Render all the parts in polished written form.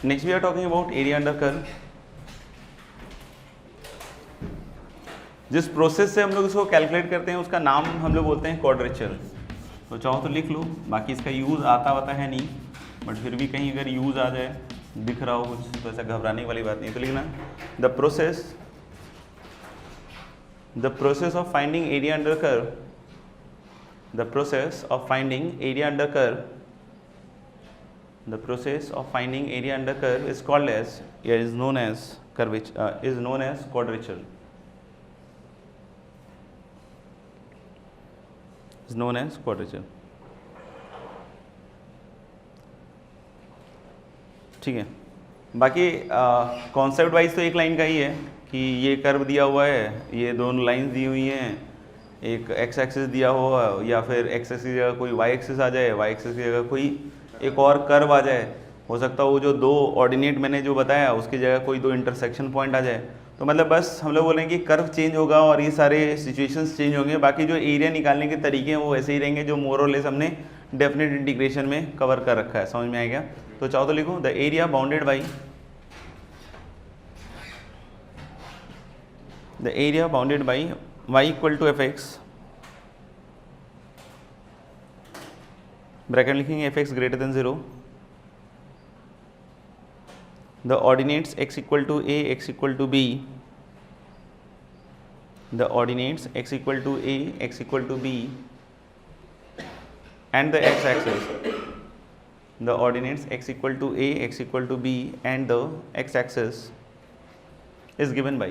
Next we are talking about area under curve. जिस process से हम लोग इसको कैलकुलेट करते हैं उसका नाम हम लोग बोलते हैं क्वाड्रेचर। तो चाहो तो लिख लो, बाकी इसका यूज़ आता वाता है नहीं, बट फिर भी कहीं अगर यूज़ आ जाए, दिख रहा हो कुछ, तो ऐसा घबराने वाली बात नहीं। तो लिखना the process of finding area under curve, the process of finding area under curve, the process of finding area under curve is called as, is known as curvature, is known as quadrature, is known as quadrature। ठीक है, बाकी concept wise तो एक line का ही है कि ये curve दिया हुआ है, ये दोनों लाइंस दी हुई हैं, एक एक्स एक्सिस दिया हुआ या फिर एक्स एक्सिस की जगह कोई वाई एक्सिस आ जाए, वाई एक्सिस की जगह कोई एक और कर्व आ जाए, हो सकता है वो जो दो ऑर्डिनेट मैंने जो बताया उसकी जगह कोई दो इंटरसेक्शन पॉइंट आ जाए। तो मतलब बस हम लोग बोलेंगे कि कर्व चेंज होगा और ये सारे सिचुएशंस चेंज होंगे, बाकी जो एरिया निकालने के तरीके हैं वो ऐसे ही रहेंगे जो मोर और लेस हमने डेफिनेट इंटीग्रेशन में कवर कर रखा है। समझ में आएगा? तो चाहो तो लिखो the area bounded by y equal to f x, bracket लिखेंगे f x greater than 0, the ordinates x equal to a, x equal to b, the ordinates x equal to a, x equal to b, and the x axis, the ordinates x equal to a, x equal to b, and the x axis is given by,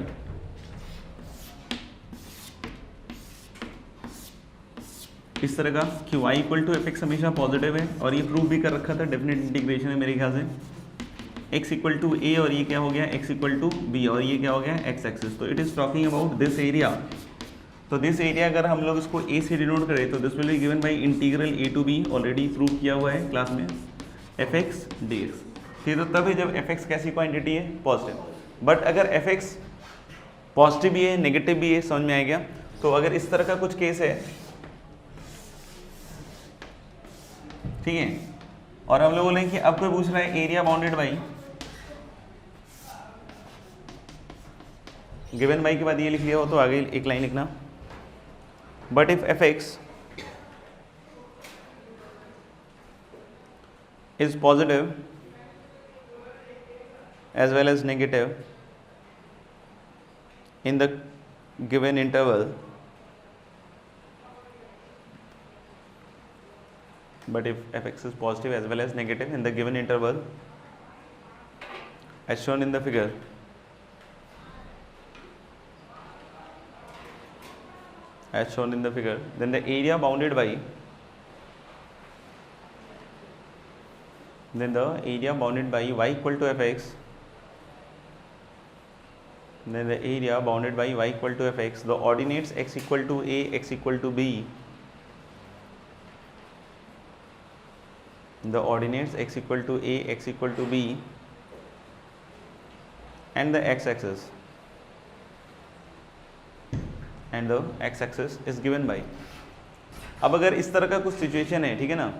इस तरह का कि y equal to f x हमेशा positive है, और ये prove भी कर रखा था डेफिनेट इंटीग्रेशन है मेरे ख्याल से। x इक्वल टू ए और ये क्या हो गया x इक्वल टू बी, और ये क्या हो गया x एक्सिस। तो it is talking about this area. तो दिस एरिया अगर हम लोग इसको a से डिनोट करें तो this will be given by integral a to b, already prove किया हुआ है क्लास में, fx dx। ठीक है, तो तब है जब fx कैसी क्वांटिटी है? पॉजिटिव। बट अगर fx पॉजिटिव भी है नेगेटिव भी है, समझ में आ गया? तो अगर इस तरह का कुछ केस है, ठीक है, और हम लोग बोलेंगे कि अब कोई पूछ रहा है area bounded by, given by के बाद ये लिख लिया हो तो आगे एक लाइन लिखना, but if f x is positive as well as negative in the given interval, but if fx is positive as well as negative in the given interval as shown in the figure, then the area bounded by y equal to fx, then the area bounded by y equal to fx, the ordinates x equal to a, x equal to b, the ordinates x equal to a, x equal to b, and the x axis is given by। अब अगर इस तरह का कुछ situation है, ठीक है ना,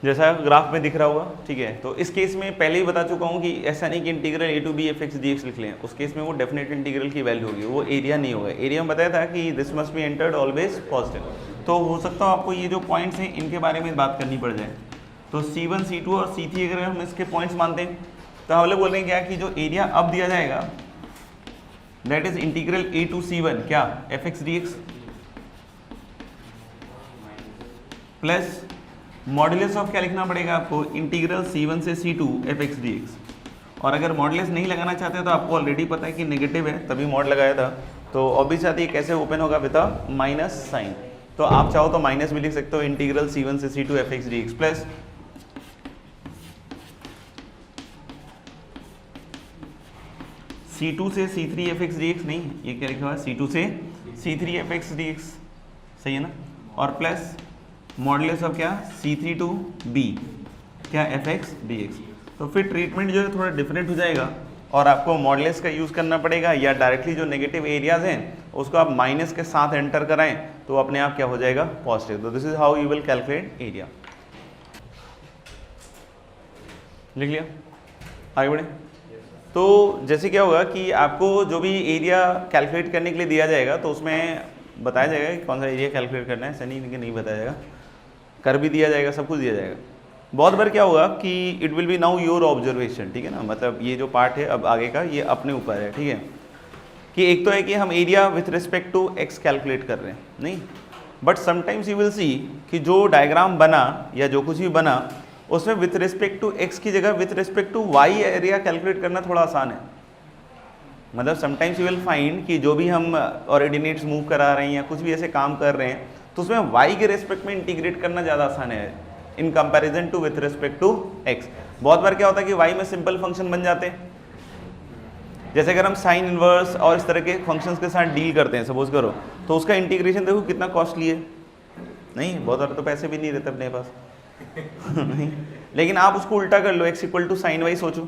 जैसा ग्राफ में दिख रहा होगा, ठीक है, तो इस केस में पहले ही बता चुका हूँ कि ऐसा नहीं कि integral a to b f x d x लिख लें, उस केस में वो डेफिनेट इंटीग्रल की वैल्यू होगी, वो एरिया नहीं होगा। एरिया में बताया था कि this must be entered always positive. तो हो सकता है आपको ये जो पॉइंट्स हैं इनके बारे में बात करनी पड़ जाए। तो C1, C2 और C3 अगर हम इसके पॉइंट्स मानते हैं तो हम लोग बोल रहे हैं क्या कि जो एरिया अब दिया जाएगा that is integral a to C1 क्या f x d x plus modulus of क्या लिखना पड़ेगा आपको, इंटीग्रल C1 से C2 F x d x. और अगर मॉडुलस नहीं लगाना चाहते तो आपको ऑलरेडी पता है कि नेगेटिव है, तभी मॉड लगाया था। तो ऑब्वियस आती है कैसे ओपन होगा विद माइनस साइन। तो आप चाहो तो माइनस भी लिख सकते हो, इंटीग्रल C1 से C2 F x d x plus C2 से C3 F x d x, नहीं ये क्या लिखा हुआ है, C2 से C3 F x d x, सही है ना, और प्लस मॉडुलस ऑफ क्या C3 टू B क्या एफ एक्स डी एक्स। तो फिर ट्रीटमेंट जो है थोड़ा डिफरेंट हो जाएगा और आपको मॉडुलस का यूज़ करना पड़ेगा, या डायरेक्टली जो नेगेटिव एरियाज हैं उसको आप माइनस के साथ एंटर कराएं तो अपने आप क्या हो जाएगा, पॉजिटिव। तो this is how you will calculate area. लिख लिया, आगे बढ़े। तो जैसे क्या होगा कि आपको जो भी एरिया कैलकुलेट करने के लिए दिया जाएगा तो उसमें बताया जाएगा कि कौन सा एरिया कैलकुलेट करना है, ऐसा नहीं कि नहीं बताया जाएगा, कर भी दिया जाएगा, सब कुछ दिया जाएगा। बहुत बार क्या होगा कि it will be now your observation, ठीक है ना, मतलब ये जो पार्ट है अब आगे का ये अपने ऊपर है, ठीक है, कि एक तो है कि हम area with respect to x calculate कर रहे हैं, नहीं, but sometimes you will see कि जो डायग्राम बना या जो कुछ भी बना उसमें विथ रिस्पेक्ट टू एक्स की जगह with respect to y area calculate करना थोड़ा आसान है। मतलब समटाइम्स यू विल फाइंड कि जो भी हम ऑर्डिनेट्स मूव करा रहे हैं या कुछ भी ऐसे काम कर रहे हैं तो उसमें वाई के रिस्पेक्ट में इंटीग्रेट करना ज़्यादा आसान है in comparison to with respect to x. बहुत बार क्या होता है कि वाई में सिंपल फंक्शन बन जाते हैं, जैसे अगर हम साइन इनवर्स और इस तरह के फंक्शंस के साथ डील करते हैं सपोज करो, तो उसका इंटीग्रेशन देखो कितना कॉस्टली है, नहीं बहुत बार तो पैसे भी नहीं रहते अपने पास नहीं, लेकिन आप उसको उल्टा कर लो, x equal to sine y सोचो,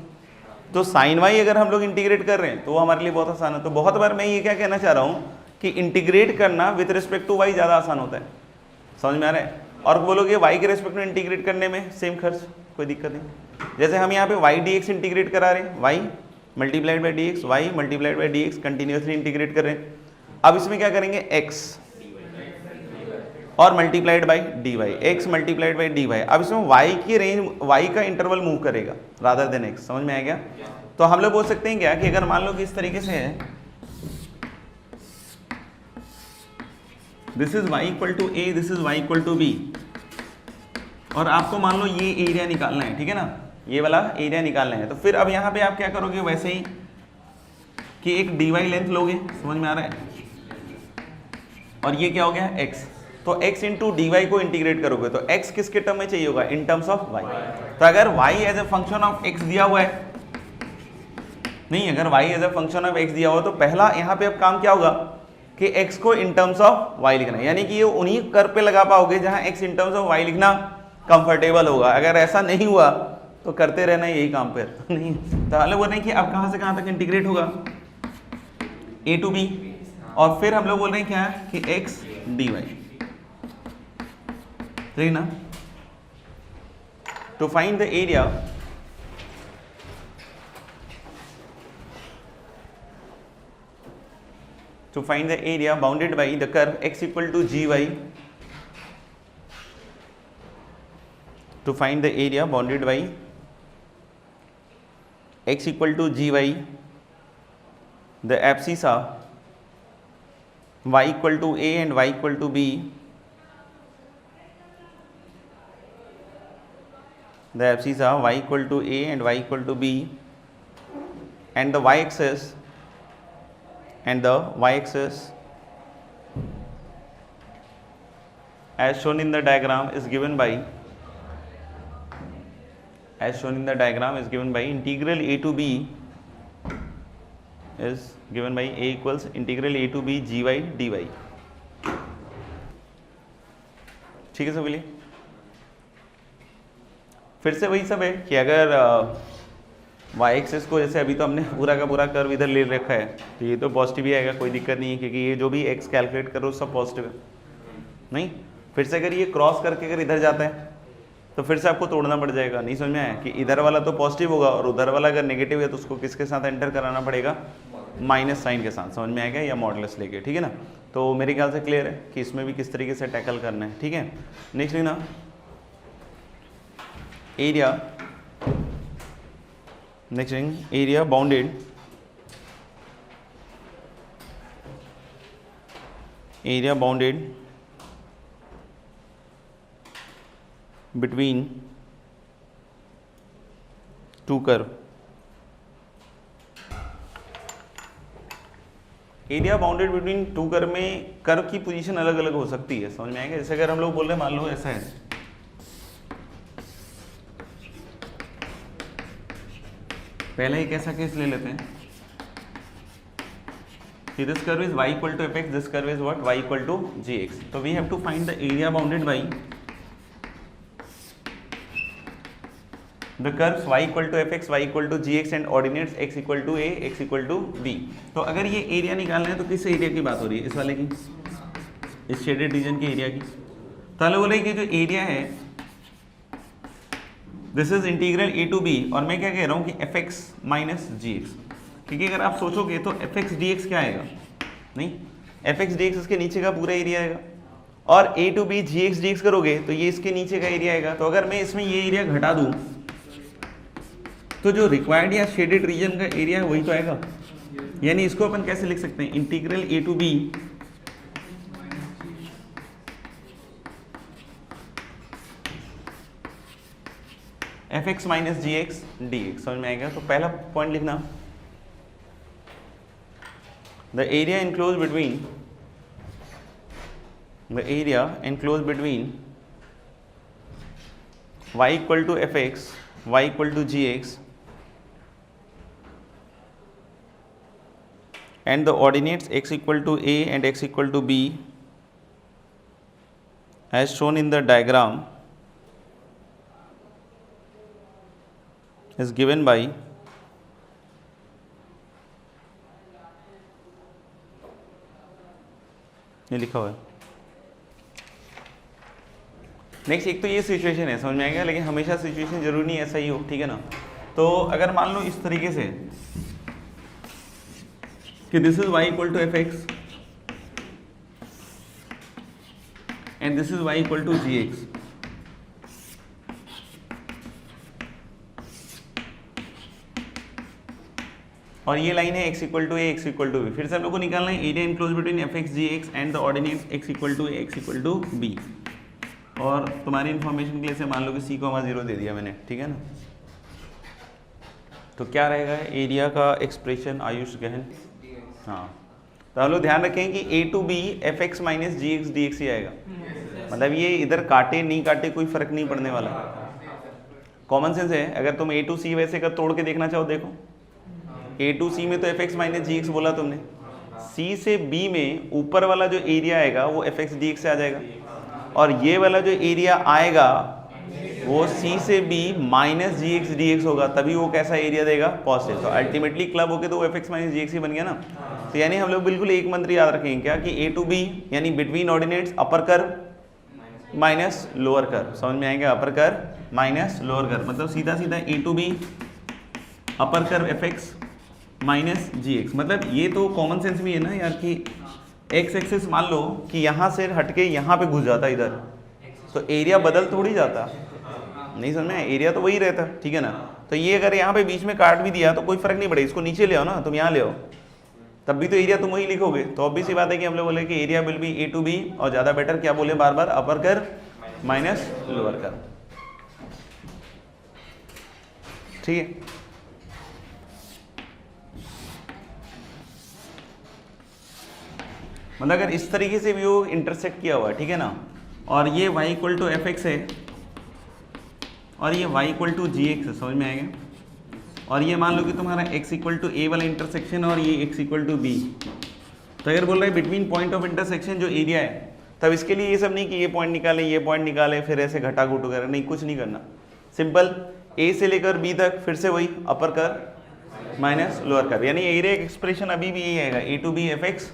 तो साइन वाई अगर हम लोग इंटीग्रेट कर रहे हैं तो वो हमारे लिए बहुत आसान है। तो बहुत बार मैं ये क्या कहना चाह रहा हूँ कि इंटीग्रेट करना विथ रिस्पेक्ट टू वाई ज़्यादा आसान होता है, समझ में आ रहा है। और बोलोगे वाई के रिस्पेक्ट में इंटीग्रेट करने में सेम खर्च, कोई दिक्कत नहीं। जैसे हम यहाँ पे वाई डी एक्स इंटीग्रेट करा रहे हैं, y multiplied by d x, y multiplied by d x continuously integrate कर रहे हैं। अब इसमें क्या करेंगे, एक्स और multiplied by d y, x multiplied by d y. अब इसमें वाई की रेंज, वाई का इंटरवल मूव करेगा रादर देन एक्स, समझ में आया क्या। तो हम लोग बोल सकते हैं क्या कि अगर मान लो कि इस तरीके से है, this is y equal to a, this is y equal to b, और आपको मान लो ये एरिया निकालना है, ठीक है ना, ये वाला एरिया निकालना है। तो फिर अब यहाँ पे आप क्या करोगे, वैसे ही कि एक डी वाई लेंथ लोगे, समझ में आ रहा है, और ये क्या हो गया एक्स, तो x इंटू डी वाई को इंटीग्रेट करोगे तो x किसके टर्म में चाहिए होगा, इन टर्म्स ऑफ y। तो अगर y as a function of x दिया हुआ है, नहीं अगर y as a function of x दिया हुआ तो पहला यहाँ पे अब काम क्या होगा कि x को इन टर्म्स ऑफ y लिखना है, यानी कि ये उन्हीं कर पे लगा पाओगे जहाँ x in terms of y लिखना कंफर्टेबल होगा। अगर ऐसा नहीं हुआ तो करते रहना यही काम फिर नहीं। तो अलग बोल रहे हैं कि अब कहाँ से कहाँ तक इंटीग्रेट होगा, a टू b, और फिर हम लोग बोल रहे हैं क्या है कि x dy, ठीक ना। To find the area, to find the area bounded by the curve x equal to gy, to find the area bounded by x equal to gy, the abscissa y equal to a and y equal to b, the abscissa y equal to a and y equal to b, and the y-axis as shown in the diagram is given by, integral a to b is given by a equals integral a to b gy dy। ठीक है सब लिए। फिर से वही सब है कि अगर वाई एक्सिस को, जैसे अभी तो हमने पूरा का पूरा कर्व इधर ले रखा है तो ये तो पॉजिटिव ही आएगा, कोई दिक्कत नहीं है, क्योंकि ये जो भी एक्स कैलकुलेट करो सब पॉजिटिव है, नहीं। फिर से अगर ये क्रॉस करके अगर इधर जाता है तो फिर से आपको तोड़ना पड़ जाएगा, नहीं समझ में आया कि इधर वाला तो पॉजिटिव होगा और उधर वाला अगर नेगेटिव है तो उसको किसके साथ एंटर कराना पड़ेगा, माइनस साइन के साथ, समझ में आएगा, या मॉडुलस लेके, ठीक है ना। तो मेरे ख्याल से क्लियर है कि इसमें भी किस तरीके से टैकल करना है, ठीक है। नेक्स्ट लिखना area, next thing area bounded between two curve। Area bounded between two curve में कर्व की पोजीशन अलग अलग हो सकती है, समझ में आएगा। जैसे अगर हम लोग बोल रहे हैं मान लो ऐसा है, पहले एक ऐसा केस ले लेते हैं कि this curve is y equal to fx, this curve is what y equal to gx। तो we have to find the area bounded by the curves y equal to fx, y equal to gx and ordinates x equal to a, x equal to b। तो अगर ये area निकालना है तो किस area की बात हो रही है, इस वाले की, इस शेडेड रीजन के एरिया की। तो बोले कि जो एरिया है this is integral a to b, और मैं क्या कह रहा हूँ कि f x minus g x, क्योंकि अगर आप सोचोगे तो एफ एक्स डी एक्स क्या आएगा, नहीं, एफ एक्स डी एक्स इसके नीचे का पूरा एरिया आएगा, और a to b g x d x करोगे तो ये इसके नीचे का एरिया आएगा। तो अगर मैं इसमें ये एरिया घटा दूँ तो जो रिक्वायर्ड या शेडेड रीजन का एरिया है वही तो आएगा। यानी इसको अपन कैसे लिख सकते हैं, integral a to b f x minus g x d x, समझ में आएगा। तो पहला पॉइंट लिखना, the area enclose between y equal to f x, y equal to g x and the ordinates x equal to a and x equal to b as shown in the diagram is given by ये लिखा हुआ है। Next एक तो ये situation है, समझ में आएगा, लेकिन हमेशा सिचुएशन जरूरी नहीं ऐसा ही हो, ठीक है ना। तो अगर मान लो इस तरीके से कि this is y equal to f x and this is y equal to g x, और ये लाइन है x equal to a x equal to b. फिर से हम लोग को निकालना है area enclose between f x g x and the ordinates x equal to a x equal to b, और तुम्हारी इन्फॉर्मेशन के लिए से मान लो कि c,0 दे दिया मैंने, ठीक है ना। तो क्या रहेगा एरिया का एक्सप्रेशन, आयुष गहन, हाँ। तो हम लोग ध्यान रखें कि a to b f x minus g x d x ही आएगा, मतलब ये इधर काटे नहीं काटे कोई फर्क नहीं पड़ने वाला, कॉमन सेंस है। अगर तुम ए टू सी वैसे का तोड़ के देखना चाहो, देखो ए टू सी में तो F x minus g x बोला तुमने, सी से बी में ऊपर वाला जो एरिया आएगा वो एफ एक्स डी एक्स से आ जाएगा, और ये वाला जो एरिया आएगा वो सी से B minus g x d x होगा, तभी वो कैसा एरिया देगा, पॉजिटिव। तो अल्टीमेटली क्लब होके तो वो F x minus g x ही बन गया ना। तो यानी हम लोग बिल्कुल एक मंत्र याद रखेंगे क्या, कि ए टू बी यानी between ordinates upper curve minus lower curve, समझ में आएगा, upper curve minus lower curve, मतलब सीधा सीधा a to b upper curve f x minus g x. मतलब ये तो कॉमन सेंस भी है ना यार, कि एक्स एक्सिस मान लो कि यहाँ से हटके यहाँ पे घुस जाता इधर, तो एरिया बदल थोड़ी जाता, नहीं समझ में, एरिया तो वही रहता, ठीक है ना। तो ये अगर यहाँ पे बीच में काट भी दिया तो कोई फर्क नहीं पड़ेगा, इसको नीचे ले आओ ना, तुम यहाँ ले आओ, तब भी तो एरिया तुम वही लिखोगे। तो ऑब्वियस सी बात है कि हम लोग बोले कि area will be a to b, और ज़्यादा बेटर क्या बोले बार बार, upper curve minus lower curve, ठीक है। मतलब अगर इस तरीके से भी वो इंटरसेक्ट किया हुआ है, ठीक है ना, और ये y equal to f x है और ये y equal to g x है, समझ में आएगा, और ये मान लो कि तुम्हारा x इक्वल टू ए वाला इंटरसेक्शन और ये x इक्वल टू बी। तो अगर बोल रहा है बिटवीन पॉइंट ऑफ इंटरसेक्शन जो एरिया है, तब इसके लिए ये सब नहीं कि ये पॉइंट निकाले ये पॉइंट निकाले फिर ऐसे घटा घुटू करें, नहीं, कुछ नहीं करना, सिंपल a से लेकर b तक फिर से वही upper curve minus lower curve, यानी एरिया एक्सप्रेशन अभी भी यही आएगा, a to b f x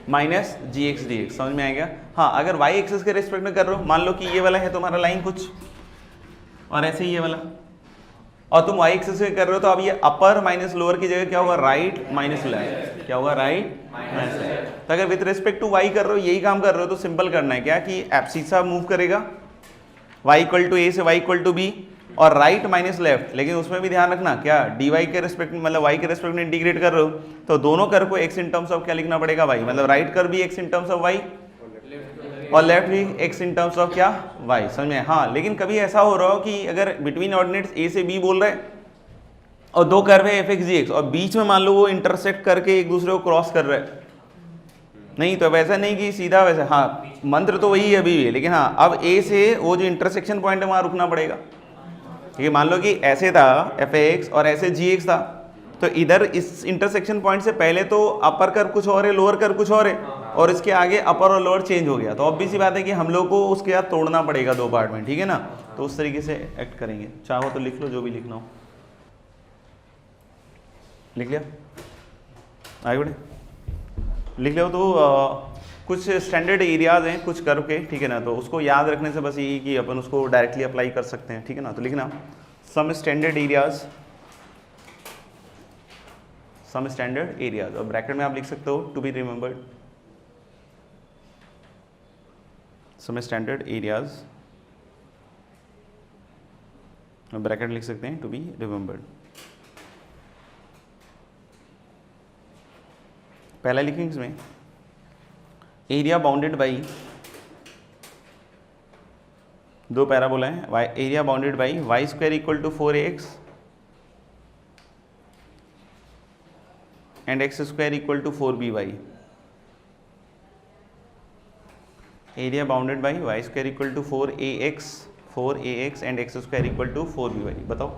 minus g x d x, समझ में आएगा। हाँ, अगर y एक्सिस के रेस्पेक्ट में कर रहे हो, मान लो कि ये वाला है तुम्हारा लाइन कुछ और ऐसे ही ये वाला, और तुम y एक्सिस से कर रहे हो, तो अब ये अपर माइनस लोअर की जगह क्या होगा, राइट माइनस लेफ्ट, क्या होगा, राइट माइनस लेफ्ट। तो अगर विद रिस्पेक्ट टू y कर रहे हो, यही काम कर रहे हो, तो सिंपल करना है क्या, कि एब्सिसा मूव करेगा y इक्वल टू ए से y इक्वल टू बी, और राइट माइनस लेफ्ट, लेकिन उसमें भी ध्यान रखना क्या, dy के रेस्पेक्ट में, मतलब y के रेस्पेक्ट में इंटीग्रेट कर रहे हो, तो दोनों कर्व को x इन टर्म्स ऑफ क्या लिखना पड़ेगा, y, मतलब राइट कर्व भी x in terms of y और लेफ्ट भी x इन टर्म्स ऑफ क्या, y, समझ में। हाँ, लेकिन कभी ऐसा हो रहा हो कि अगर बिटवीन ऑर्डिनेट्स a से b बोल रहे हैं और दो कर्व है एफ एक्स जी एक्स, और बीच में मान लो वो इंटरसेक्ट करके एक दूसरे को क्रॉस कर रहे हैं, नहीं, तो वैसा नहीं कि सीधा वैसे, हाँ मंत्र तो वही है अभी भी, लेकिन हाँ अब a से वो जो इंटरसेक्शन पॉइंट है वहाँ रुकना पड़ेगा, ठीक है। मान लो कि ऐसे था एफ एक्स और ऐसे जी एक्स था, तो इधर इस इंटरसेक्शन पॉइंट से पहले तो अपर कर्व कुछ और है, लोअर कर्व कुछ और है, और इसके आगे अपर और लोअर चेंज हो गया, तो ऑब्वियस सी बात है कि हम लोग को उसके बाद तोड़ना पड़ेगा दो पार्ट में, ठीक है ना। तो उस तरीके से एक्ट करेंगे, चाहो तो लिख लो जो भी लिखना हो, लिख लिया, आगे बढ़े। लिख लो तो कुछ स्टैंडर्ड एरियाज हैं कुछ कर्व के, ठीक है ना, तो उसको याद रखने से बस यही कि अपन उसको डायरेक्टली अप्लाई कर सकते हैं, ठीक है ना। तो लिखना सम स्टैंडर्ड एरियाज और ब्रैकेट में आप लिख सकते हो to be remembered, some standard areas और ब्रैकेट लिख सकते हैं टू बी रिमेंबर्ड। पहला लिखेंगे इसमें एरिया बाउंडेड बाई, दो पैराबोला है, area bounded by y square equal to 4ax and x square equal to 4by। Area bounded by y square equal to 4ax and x square equal to 4by। बताओ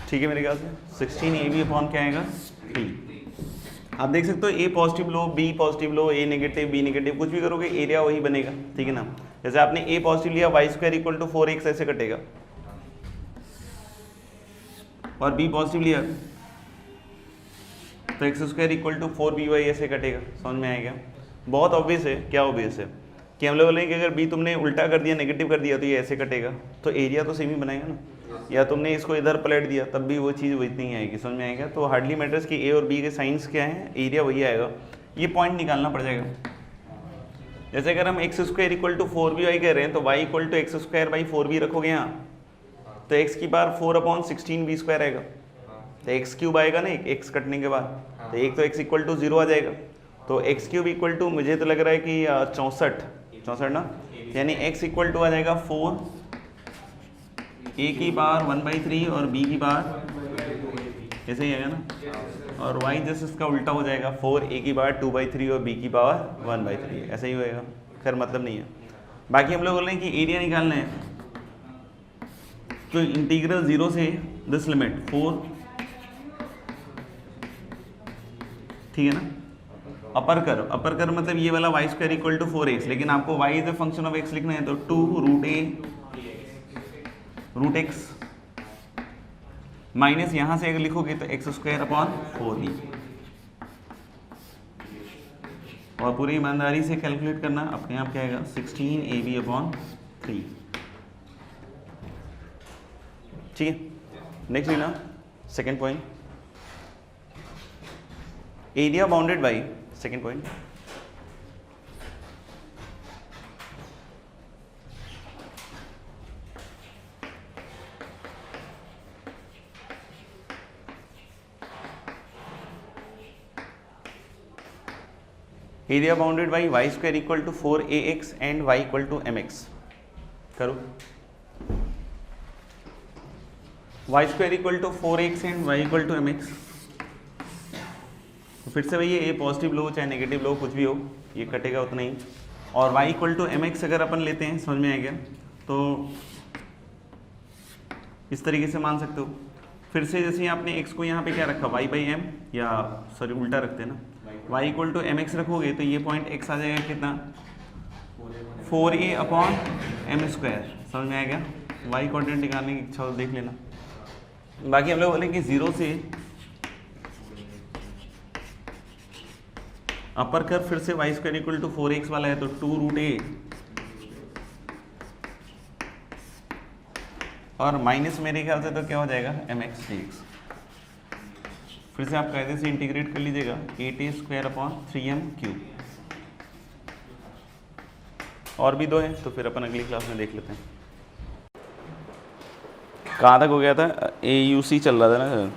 ठीक है मेरे ख्याल से 16ab upon क्या आएगा 3। आप देख सकते हो ए पॉजिटिव लो बी पॉजिटिव लो ए नेगेटिव बी नेगेटिव, कुछ भी करोगे एरिया वही बनेगा, ठीक है ना। जैसे आपने ए पॉजिटिव लिया y square equal to 4x ऐसे कटेगा, और बी पॉजिटिव लिया तो x square equal to 4by ऐसे कटेगा। समझ में आएगा? बहुत ऑब्वियस है। क्या ऑब्वियस है कि हम लोग बोलेंगे कि अगर बी तुमने उल्टा कर दिया नेगेटिव कर दिया तो ये ऐसे कटेगा, तो एरिया तो सेम ही बनाएगा ना। या तुमने इसको इधर पलट दिया तब भी वो चीज़ वही नहीं आएगी। समझ में आएगा? तो हार्डली मैटर्स कि ए और बी के साइंस क्या है, एरिया वही आएगा। ये पॉइंट निकालना पड़ जाएगा। जैसे अगर हम x square equal to 4by कह रहे हैं तो y equal to x square by 4b रखोगे यहाँ, तो एक्स की बार 4/16b स्क्वायर आएगा, तो एक्स क्यूब आएगा ना एक्स कटने के बाद, तो एक तो एक्स इक्वल टू 0 आ जाएगा, तो एक्स क्यूब इक्वल टू मुझे तो लग रहा है कि 64 ना, यानी एक्स इक्वल टू आ जाएगा 4 ए की पावर 1/3 और बी की पावर ऐसे ही आएगा ना, और वाई जस्ट इसका उल्टा हो जाएगा 4 ए की पावर 2/3 और बी की पावर 1/3 ऐसे ही होएगा। खैर मतलब नहीं है। बाकी हम लोग बोल रहे हैं कि एरिया निकालना है, तो इंटीग्रल 0 से दिस लिमिट 4, ठीक है ना। अपर कर मतलब ये वाला Y square equal to 4x, लेकिन आपको y is a function of x लिखना है, तो 2√a√x माइनस यहाँ से अगर लिखोगे तो एक्स स्क्वायर अपॉन 4b, और पूरी ईमानदारी से कैलकुलेट करना अपने आप क्या आएगा 16ab अपॉन 3। ठीक है, नेक्स्ट लेना second point, area bounded by, second point, area bounded by y square equal to 4ax and y equal to mx। करो y square equal to 4x and y equal to mx। तो फिर से भैया ए positive लो चाहे negative लो कुछ भी हो ये कटेगा उतना ही, और y इक्वल टू mx अगर अपन लेते हैं, समझ में आएगा, तो इस तरीके से मान सकते हो। फिर से जैसे आपने x को यहाँ पे क्या रखा y/m, या सॉरी उल्टा रखते हैं ना, y इक्वल टू mx रखोगे तो ये पॉइंट x आ जाएगा कितना 4a अपॉन m स्क्वायर। समझ में आएगा? y कोऑर्डिनेट निकालने की इच्छा हो देख लेना। बाकी हम लोग बोले कि 0 से अपर कर, फिर से Y square equal to 4x वाला है तो 2√a और माइनस मेरे ख्याल से तो क्या हो जाएगा mx dx। फिर से आप कायदे से इंटीग्रेट कर लीजिएगा 8a² अपॉन 3m³। और भी दो हैं तो फिर अपन अगली क्लास में देख लेते हैं। कहाँ तक हो गया था? AUC चल रहा था ना,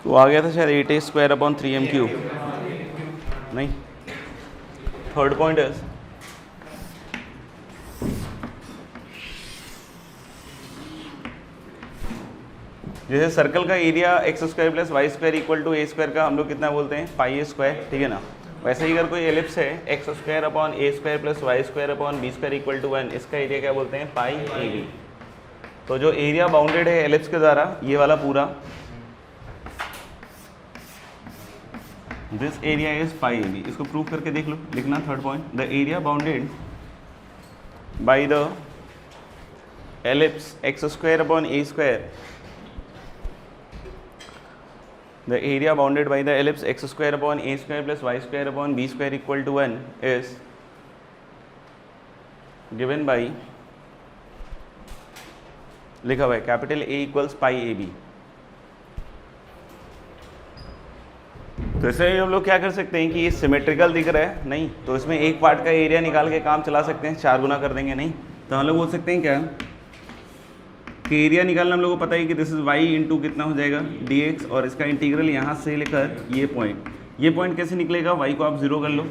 तो आ गया था शायद 8a² अपॉन 3m³। नहीं, थर्ड पॉइंट है जैसे सर्कल का area x² plus y square equal to a² का हम लोग कितना बोलते हैं πa², ठीक है ना। वैसे ही अगर कोई एलिप्स है x² upon a² plus y square upon b² equal to 1, इसका एरिया क्या बोलते हैं πab। तो जो एरिया बाउंडेड है एलिप्स के द्वारा ये वाला पूरा, this area is pi a b, इसको प्रूव करके देख लो, लिखना third point, the area bounded by the ellipse x square upon a square, the area bounded by the ellipse x square upon a square plus y square upon b square equal to 1 is given by, लिखा हुआ है capital A equals pi a b. तो इससे हम लोग क्या कर सकते हैं कि ये सिमेट्रिकल दिख रहा है नहीं, तो इसमें एक पार्ट का एरिया निकाल के काम चला सकते हैं, 4 गुना कर देंगे नहीं, तो हम लोग बोल सकते हैं क्या कि एरिया निकालना हम लोगों को पता है कि दिस इज y इंटू कितना हो जाएगा dx, और इसका इंटीग्रल यहाँ से लेकर ये पॉइंट कैसे निकलेगा, y को आप 0 कर लो,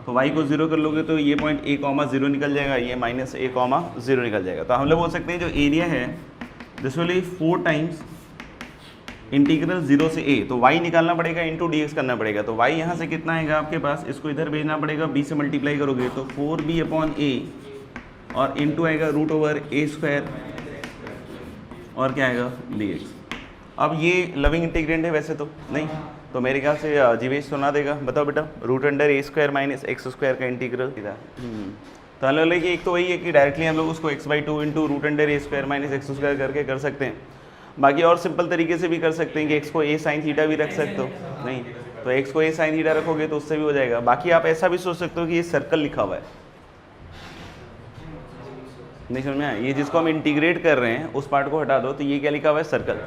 तो y को 0 कर लोगे तो ये पॉइंट a, 0 निकल जाएगा, ये माइनस a, 0 निकल जाएगा। तो हम लोग बोल सकते हैं जो एरिया है this will B 4 times integral 0 से a, तो y निकालना पड़ेगा इंटू dx करना पड़ेगा, तो y यहाँ से कितना आएगा आपके पास, इसको इधर भेजना पड़ेगा, b से मल्टीप्लाई करोगे तो 4b अपॉन a और इंटू आएगा रूट ओवर a स्क्वायर और क्या आएगा dx। अब ये लविंग इंटीग्रेंड है वैसे तो नहीं, तो मेरे ख्याल से जीवेश सुना देगा, बताओ बेटा, root under a square minus x square का इंटीग्रल तो हम लोग लेके एक तो वही है कि डायरेक्टली हम लोग उसको x/2 into root under a square minus x square करके कर सकते हैं। बाकी और सिंपल तरीके से भी कर सकते हैं कि x को a साइन थीटा भी रख सकते हो, नहीं तो x को a साइन थीटा रखोगे तो उससे भी हो जाएगा। बाकी आप ऐसा भी सोच सकते हो कि ये सर्कल लिखा हुआ है, नहीं समझ में आया, ये जिसको हम इंटीग्रेट कर रहे हैं उस पार्ट को हटा दो, तो ये क्या लिखा हुआ है सर्कल,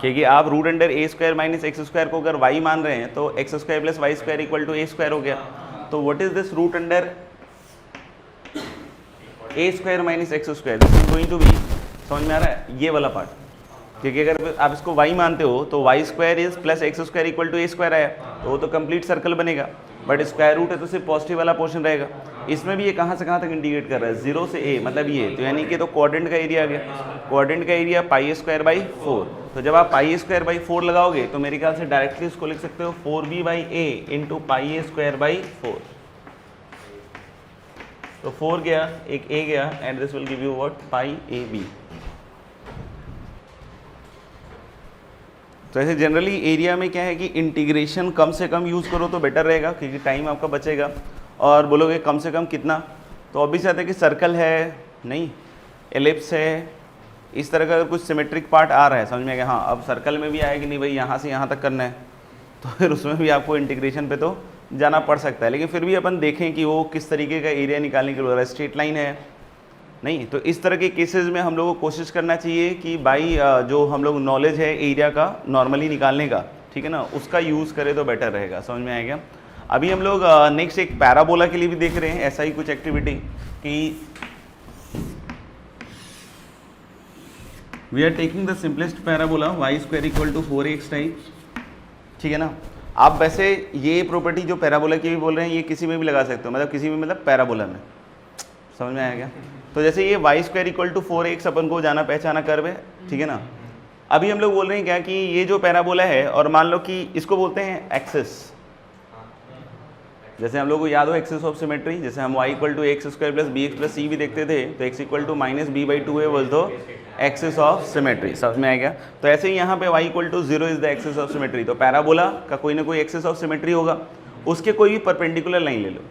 क्योंकि आप root under a square minus x square को अगर y मान रहे हैं तो x square plus y square equal to a square हो गया, तो what is this root under a square minus x square, this is going to be, समझ में आ रहा है ये वाला पार्ट, क्योंकि अगर आप इसको y मानते हो तो y square is plus x square equal to a square आया, तो वो तो कंप्लीट सर्कल बनेगा, बट स्क्वायर रूट है तो सिर्फ पॉजिटिव वाला पोर्शन रहेगा। इसमें भी ये कहाँ से कहाँ तक इंटीग्रेट कर रहा है, 0 से a, मतलब ये, तो यानी कि तो क्वाड्रेंट का एरिया आ गया, क्वाड्रेंट का एरिया पाई स्क्वायर बाई 4, तो जब आप पाई स्क्वायर बाई 4 लगाओगे तो मेरे ख्याल से डायरेक्टली इसको लिख सकते हो 4b by a into pi square by 4, तो 4 गया, एक a गया, and this will give you what, pi a b. तो ऐसे जनरली एरिया में क्या है कि इंटीग्रेशन कम से कम यूज़ करो तो बेटर रहेगा, क्योंकि टाइम आपका बचेगा। और बोलोगे कम से कम कितना, तो ऑब्वियस आता है कि सर्कल है नहीं, एलिप्स है, इस तरह का अगर कुछ सिमेट्रिक पार्ट आ रहा है, समझ में आ गया, हाँ अब सर्कल में भी आया कि नहीं भाई यहाँ से यहाँ तक करना है, तो फिर उसमें भी आपको इंटीग्रेशन पे तो जाना पड़ सकता है, लेकिन फिर भी अपन देखें कि वो किस तरीके का एरिया निकालने के लिए, स्ट्रेट लाइन है नहीं, तो इस तरह के केसेस में हम लोग को कोशिश करना चाहिए कि भाई जो हम लोग नॉलेज है एरिया का नॉर्मली निकालने का, ठीक है ना, उसका यूज़ करें तो बेटर रहेगा, समझ में आएगा। अभी हम लोग नेक्स्ट एक पैराबोला के लिए भी देख रहे हैं ऐसा ही कुछ एक्टिविटी कि we are taking the simplest parabola y square equal to 4x type, ठीक है ना। आप वैसे ये प्रॉपर्टी जो पैराबोला की भी बोल रहे हैं ये किसी में भी लगा सकते हो, मतलब किसी भी, मतलब पैराबोला में, समझ में आएगा। तो जैसे ये y square equal to 4x अपन को जाना पहचाना कर्व है, ठीक है ना। अभी हम लोग बोल रहे हैं क्या कि ये जो पैराबोला है, और मान लो कि इसको बोलते हैं एक्सिस, जैसे हम लोग को याद हो एक्सिस ऑफ सिमेट्री, जैसे हम y equal to x square plus b x plus c भी देखते थे, तो x equal to minus b by 2 है, बोल दो एक्सिस ऑफ सिमेट्री, समझ में आएगा। तो ऐसे ही यहाँ पे y equal to 0 is the axis of symmetry, तो पैराबोला का कोई ना कोई एक्सिस ऑफ सिमेट्री होगा, उसके कोई भी परपेंडिकुलर लाइन ले लो,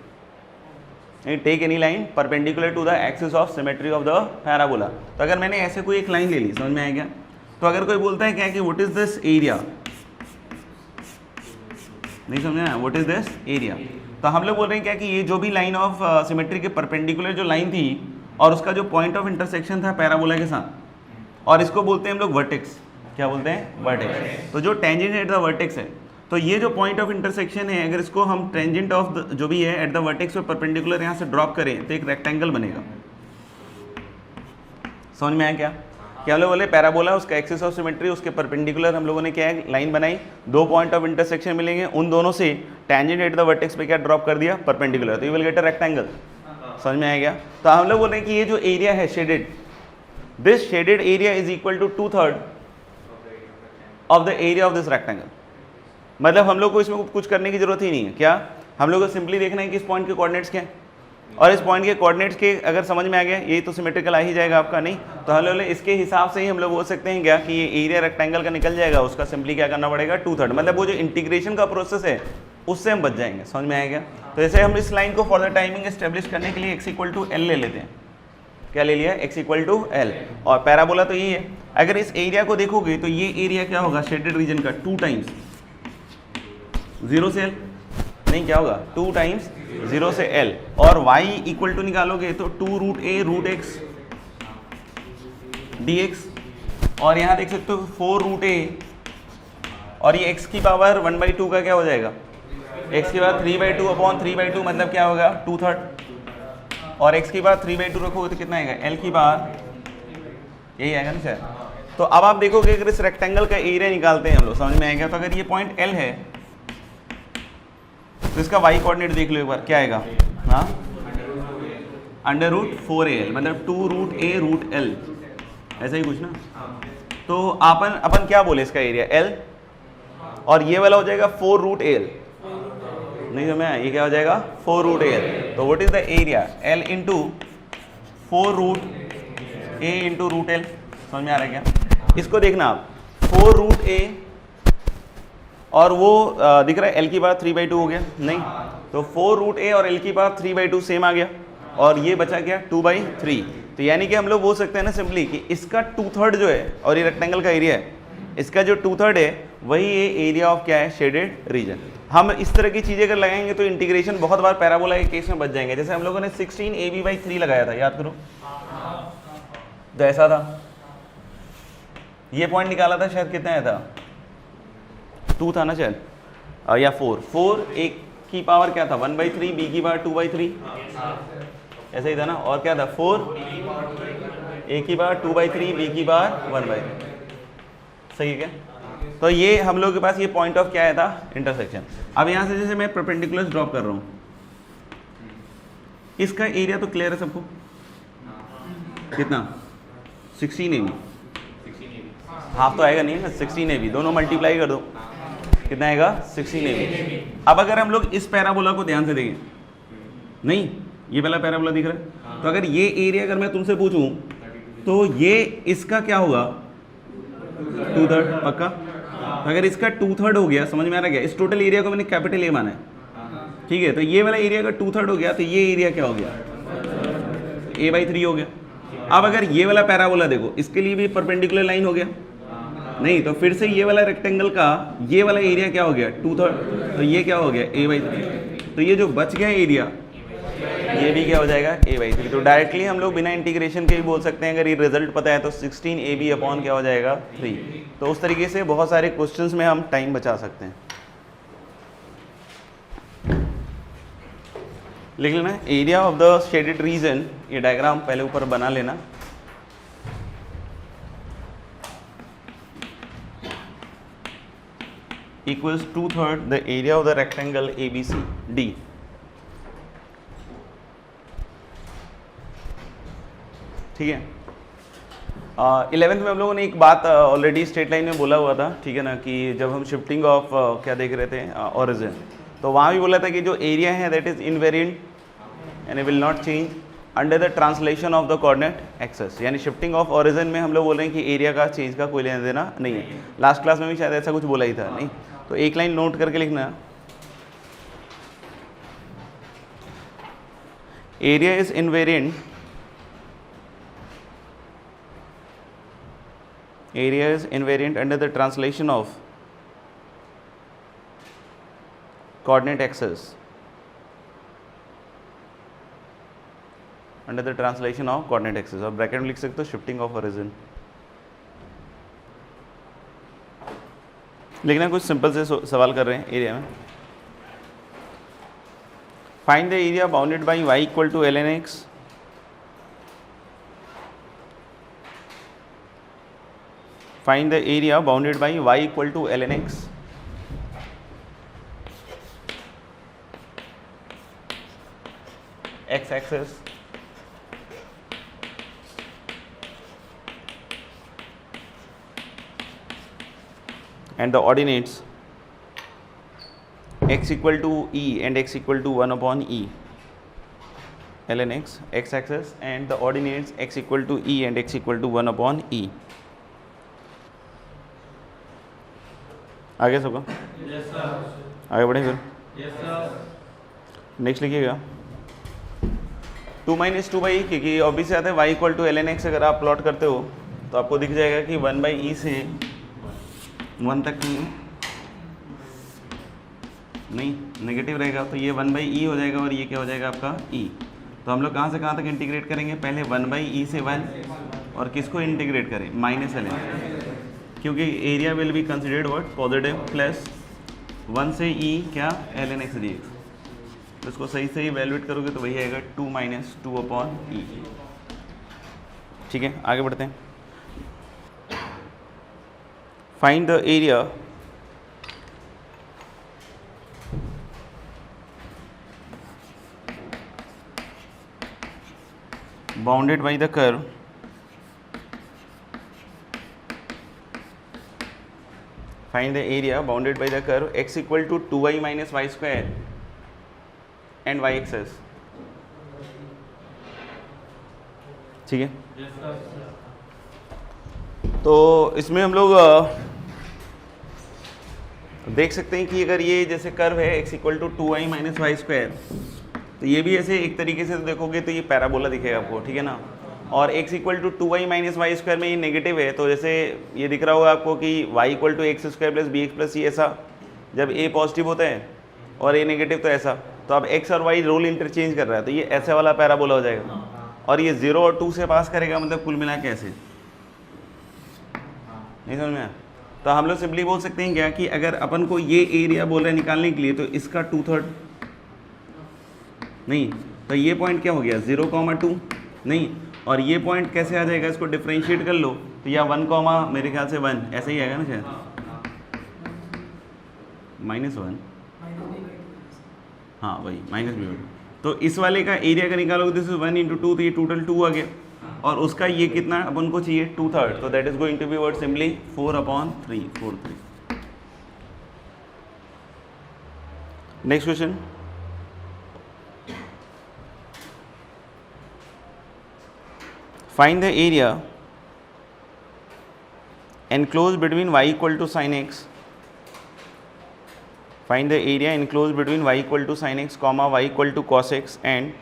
take any line perpendicular to the axis of symmetry of the parabola. तो अगर मैंने ऐसे कोई एक लाइन ले ली, समझ में आएगा, तो अगर कोई बोलता है क्या कि व्हाट इज दिस एरिया, नहीं समझा, व्हाट इज दिस एरिया, तो हम लोग बोल रहे हैं क्या कि ये जो भी लाइन ऑफ सिमेट्री के परपेंडिकुलर जो लाइन थी और उसका जो पॉइंट ऑफ इंटरसेक्शन था पैराबोला के साथ, और इसको बोलते हैं हम लोग वर्टेक्स, क्या बोलते हैं, वर्टेक्स। तो जो टेंजेंट एट द वर्टेक्स है, तो ये जो पॉइंट ऑफ इंटरसेक्शन है, अगर इसको हम टेंजेंट ऑफ जो भी है एट द वर्टेक्स पे परपेंडिकुलर यहाँ से ड्रॉप करें तो एक रेक्टेंगल बनेगा, समझ में आया क्या। क्या हम लोग बोले पैराबोला, उसका एक्सिस ऑफ सिमेट्री, उसके परपेंडिकुलर हम लोगों ने क्या है लाइन बनाई, दो पॉइंट ऑफ इंटरसेक्शन मिलेंगे, उन दोनों से टेंजेंट एट द वर्टेक्स पे क्या ड्रॉप कर दिया, परपेंडिकुलर, तो you will get a rectangle, समझ में आएगा। तो हम लोग बोल रहे हैं कि ये जो एरिया है shaded, this shaded area is equal to 2/3 of the area of this rectangle. मतलब हम लोग को इसमें कुछ करने की जरूरत ही नहीं है, क्या हम लोग को सिंपली देखना है कि इस पॉइंट के कोऑर्डिनेट्स क्या हैं, और इस पॉइंट के कोऑर्डिनेट्स के अगर समझ में आ गया ये तो सिमेट्रिकल आ ही जाएगा आपका, नहीं तो हम लोग इसके हिसाब से ही हम लोग बोल सकते हैं क्या कि ये एरिया रेक्टेंगल का निकल जाएगा, उसका सिंपली क्या करना पड़ेगा 2/3, मतलब वो जो इंटीग्रेशन का प्रोसेस है उससे हम बच जाएंगे। समझ में आएगा? तो जैसे हम इस लाइन को फॉर द टाइमिंग एस्टेब्लिश करने के लिए x इक्वल टू एल ले लेते हैं। क्या ले लिया? x इक्वल टू एल, और पैराबोला तो यही है। अगर इस एरिया को देखोगे तो ये एरिया क्या होगा शेडेड रीजन का? 2 टाइम्स 0 से l, नहीं क्या होगा? 2 टाइम्स 0 से l, और y इक्वल टू निकालोगे तो 2 root a root x dx, और यहाँ देख सकते हो 4 रूट a, और ये x की पावर 1/2 का क्या हो जाएगा? x की पावर 3/2 अपॉन 3/2 मतलब क्या होगा? 2/3, और x की पावर 3/2 रखोगे तो कितना आएगा? l की पावर, यही आएगा ना सर? तो अब आप देखोगे अगर इस रेक्टेंगल का एरिया निकालते हैं हम लोग, समझ में आएगा? तो अगर ये पॉइंट l है तो इसका y कोऑर्डिनेट देख लो एक बार, क्या आएगा? हाँ, √4al मतलब 2 रूट a रूट l, ऐसा ही कुछ ना। तो अपन क्या बोले इसका एरिया? l, और ये वाला हो जाएगा 4 रूट al, नहीं समझ में आया? ये क्या हो जाएगा? 4 रूट al। तो what is the area? l into 4 root a into root l। समझ में आ रहा है क्या? इसको देखना आप, 4 रूट a और वो दिख रहा है l की पावर 3/2 हो गया, नहीं तो 4 रूट a और l की पावर 3/2 सेम आ गया, और ये बचा क्या? 2/3। तो यानी कि हम लोग बोल सकते हैं ना सिंपली कि इसका 2/3 जो है, और ये रेक्टेंगल का एरिया है, इसका जो 2/3 है वही ये एरिया ऑफ क्या है? Shaded region. हम इस तरह की चीज़ें अगर लगाएंगे तो इंटीग्रेशन बहुत बार पैराबोला के केस में बच जाएंगे। जैसे हम लोगों ने 16ab/3 लगाया था, याद करो, तो ऐसा था, ये पॉइंट निकाला था शायद, कितना आया था? 2 था ना शायद, या 4 a की पावर क्या था? 1/3, b की पावर 2/3, ऐसा ही था ना। और क्या था? 4 a की पावर 2/3, b की पावर 1/3, सही है क्या? तो ये हम लोग के पास ये पॉइंट ऑफ क्या आया था? इंटरसेक्शन। अब यहाँ से जैसे मैं परपेंडिकुलर ड्रॉप कर रहा हूँ, इसका एरिया तो क्लियर है सबको? कितना? 16ab, हाफ तो आएगा नहीं ना, 16ab, दोनों मल्टीप्लाई कर दो, कितना आएगा? 16ab। अब अगर हम लोग इस पैराबोला को ध्यान से देखें, नहीं ये पहला पैराबोला दिख रहा है, तो अगर ये एरिया अगर मैं तुमसे पूछूं तो ये इसका क्या होगा? 2/3 पक्का। तो अगर इसका 2/3 हो गया, समझ में आ रहा है क्या? इस टोटल एरिया को मैंने कैपिटल ए माना है, ठीक है? तो ये वाला एरिया अगर 2/3 हो गया तो ये एरिया क्या हो गया? a/3 हो गया। अब अगर ये वाला पैराबोला देखो, इसके लिए भी परपेंडिकुलर लाइन हो गया, नहीं तो फिर से ये वाला रेक्टेंगल का ये वाला एरिया क्या हो गया? 2/3, तो ये क्या हो गया? a/3। तो ये जो बच गया एरिया ये भी क्या हो जाएगा? a/3। तो डायरेक्टली हम लोग बिना इंटीग्रेशन के भी बोल सकते हैं, अगर ये रिजल्ट पता है तो 16ab अपॉन क्या हो जाएगा? 3। तो उस तरीके से बहुत सारे क्वेश्चंस में हम टाइम बचा सकते हैं। लिख लेना area of the shaded region, ये डायग्राम पहले ऊपर बना लेना। Equals 2/3 the area of the rectangle ABCD। ठीक है। 11th में हम लोगों ने एक बात ऑलरेडी स्ट्रेट लाइन में बोला हुआ था, ठीक है ना, कि जब हम शिफ्टिंग ऑफ क्या देख रहे थे? ओरिजिन, तो वहाँ भी बोला था कि जो एरिया है that is invariant and will not change under the translation of the coordinate axes. यानी शिफ्टिंग ऑफ ओरिजिन में हम लोग बोल रहे हैं कि एरिया का चेंज का कोई लेना देना नहीं है। लास्ट क्लास में भी शायद ऐसा कुछ बोला ही था, नहीं? तो एक लाइन नोट करके लिखना, area is invariant, area is invariant under the translation of coordinate axis, under the translation of coordinate axis, और ब्रैकेट में लिख सकते हो शिफ्टिंग ऑफ ओरिजिन। लिखना, कुछ सिंपल से सवाल कर रहे हैं एरिया में। Find the area bounded by y equal to ln x find the area bounded by y equal to ln x, x axis and the ordinates x equal to e and x equal to 1 upon e ln x, x axis and the ordinates x equal to e and x equal to 1 upon e। आगे सबका आगे बढ़े फिर। Next लिखिएगा 2 minus 2/e, क्योंकि obvious आता है y equal to ln x अगर आप प्लॉट करते हो तो आपको दिख जाएगा कि 1/e से 1 तक नहीं नेगेटिव रहेगा, तो ये 1/e हो जाएगा और ये क्या हो जाएगा आपका e। तो हम लोग कहाँ से कहाँ तक इंटीग्रेट करेंगे, पहले 1/e से 1 और किसको इंटीग्रेट करें, माइनस ln, क्योंकि area will be considered what positive, plus 1 से e क्या ln x dx। तो इसको सही से इवैल्यूएट करोगे तो वही आएगा 2 माइनस 2/e। ठीक है, आगे बढ़ते हैं। Find the area bounded by the curve find the area bounded by the curve x equal to 2y minus y square and y axis। ठीक है, तो इसमें हम लोग देख सकते हैं कि अगर ये जैसे कर्व है x equal to 2y minus y square, तो ये भी ऐसे एक तरीके से तो देखोगे तो ये पैराबोला दिखेगा आपको, ठीक है ना। और x equal to 2y minus y square में ये नेगेटिव है, तो जैसे ये दिख रहा होगा आपको कि y equal to x square plus b x plus c, ऐसा जब a पॉजिटिव होता है और a नेगेटिव तो ऐसा, तो अब x और y रोल इंटरचेंज कर रहा है, तो ये ऐसे वाला पैराबोला हो जाएगा। और ये 0 और 2 से पास करेगा, मतलब कुल मिला के ऐसे, नहीं समझ में आया। तो हम लोग सिंपली बोल सकते हैं क्या कि अगर अपन को ये एरिया बोल रहे हैं निकालने के लिए, तो इसका 2/3 नहीं, तो ये पॉइंट क्या हो गया 0,2 नहीं, और ये पॉइंट कैसे आ जाएगा, इसको डिफ्रेंशिएट कर लो तो या 1, मेरे ख्याल से 1 ऐसे ही आएगा ना शायद, -1, हाँ वही -b। तो इस वाले का एरिया का निकालोगे दिस इज 1 × 2, तो ये टोटल 2 आ गया, और उसका ये कितना अपन को चाहिए 2/3, तो that is going to be word simply 4/3, 4/3। Next question, find the area enclosed between y equal to sin x, find the area enclosed between y equal to sin x comma y equal to cos x and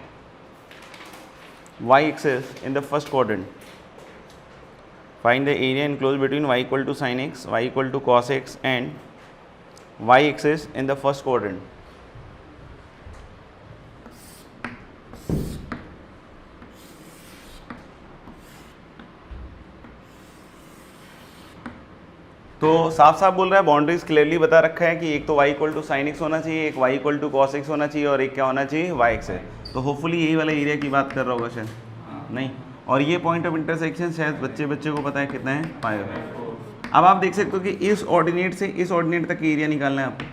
y axis in the first quadrant, find the area enclosed between y equal to sin x, y equal to cos x and y axis in the first quadrant। तो साफ साफ बोल रहा है, boundaries clearly बता रखा है कि एक तो y equal to sine x होना चाहिए, एक y equal to cos x होना चाहिए, और एक क्या होना चाहिए y एक्स है। तो होपफुली यही वाला एरिया की बात कर रहा होगा शायद, नहीं। और ये पॉइंट ऑफ इंटरसेक्शन शायद बच्चे को पता है कितना है 5। अब आप देख सकते हो कि इस ऑर्डिनेट से इस ऑर्डिनेट तक एरिया निकालना है आपको,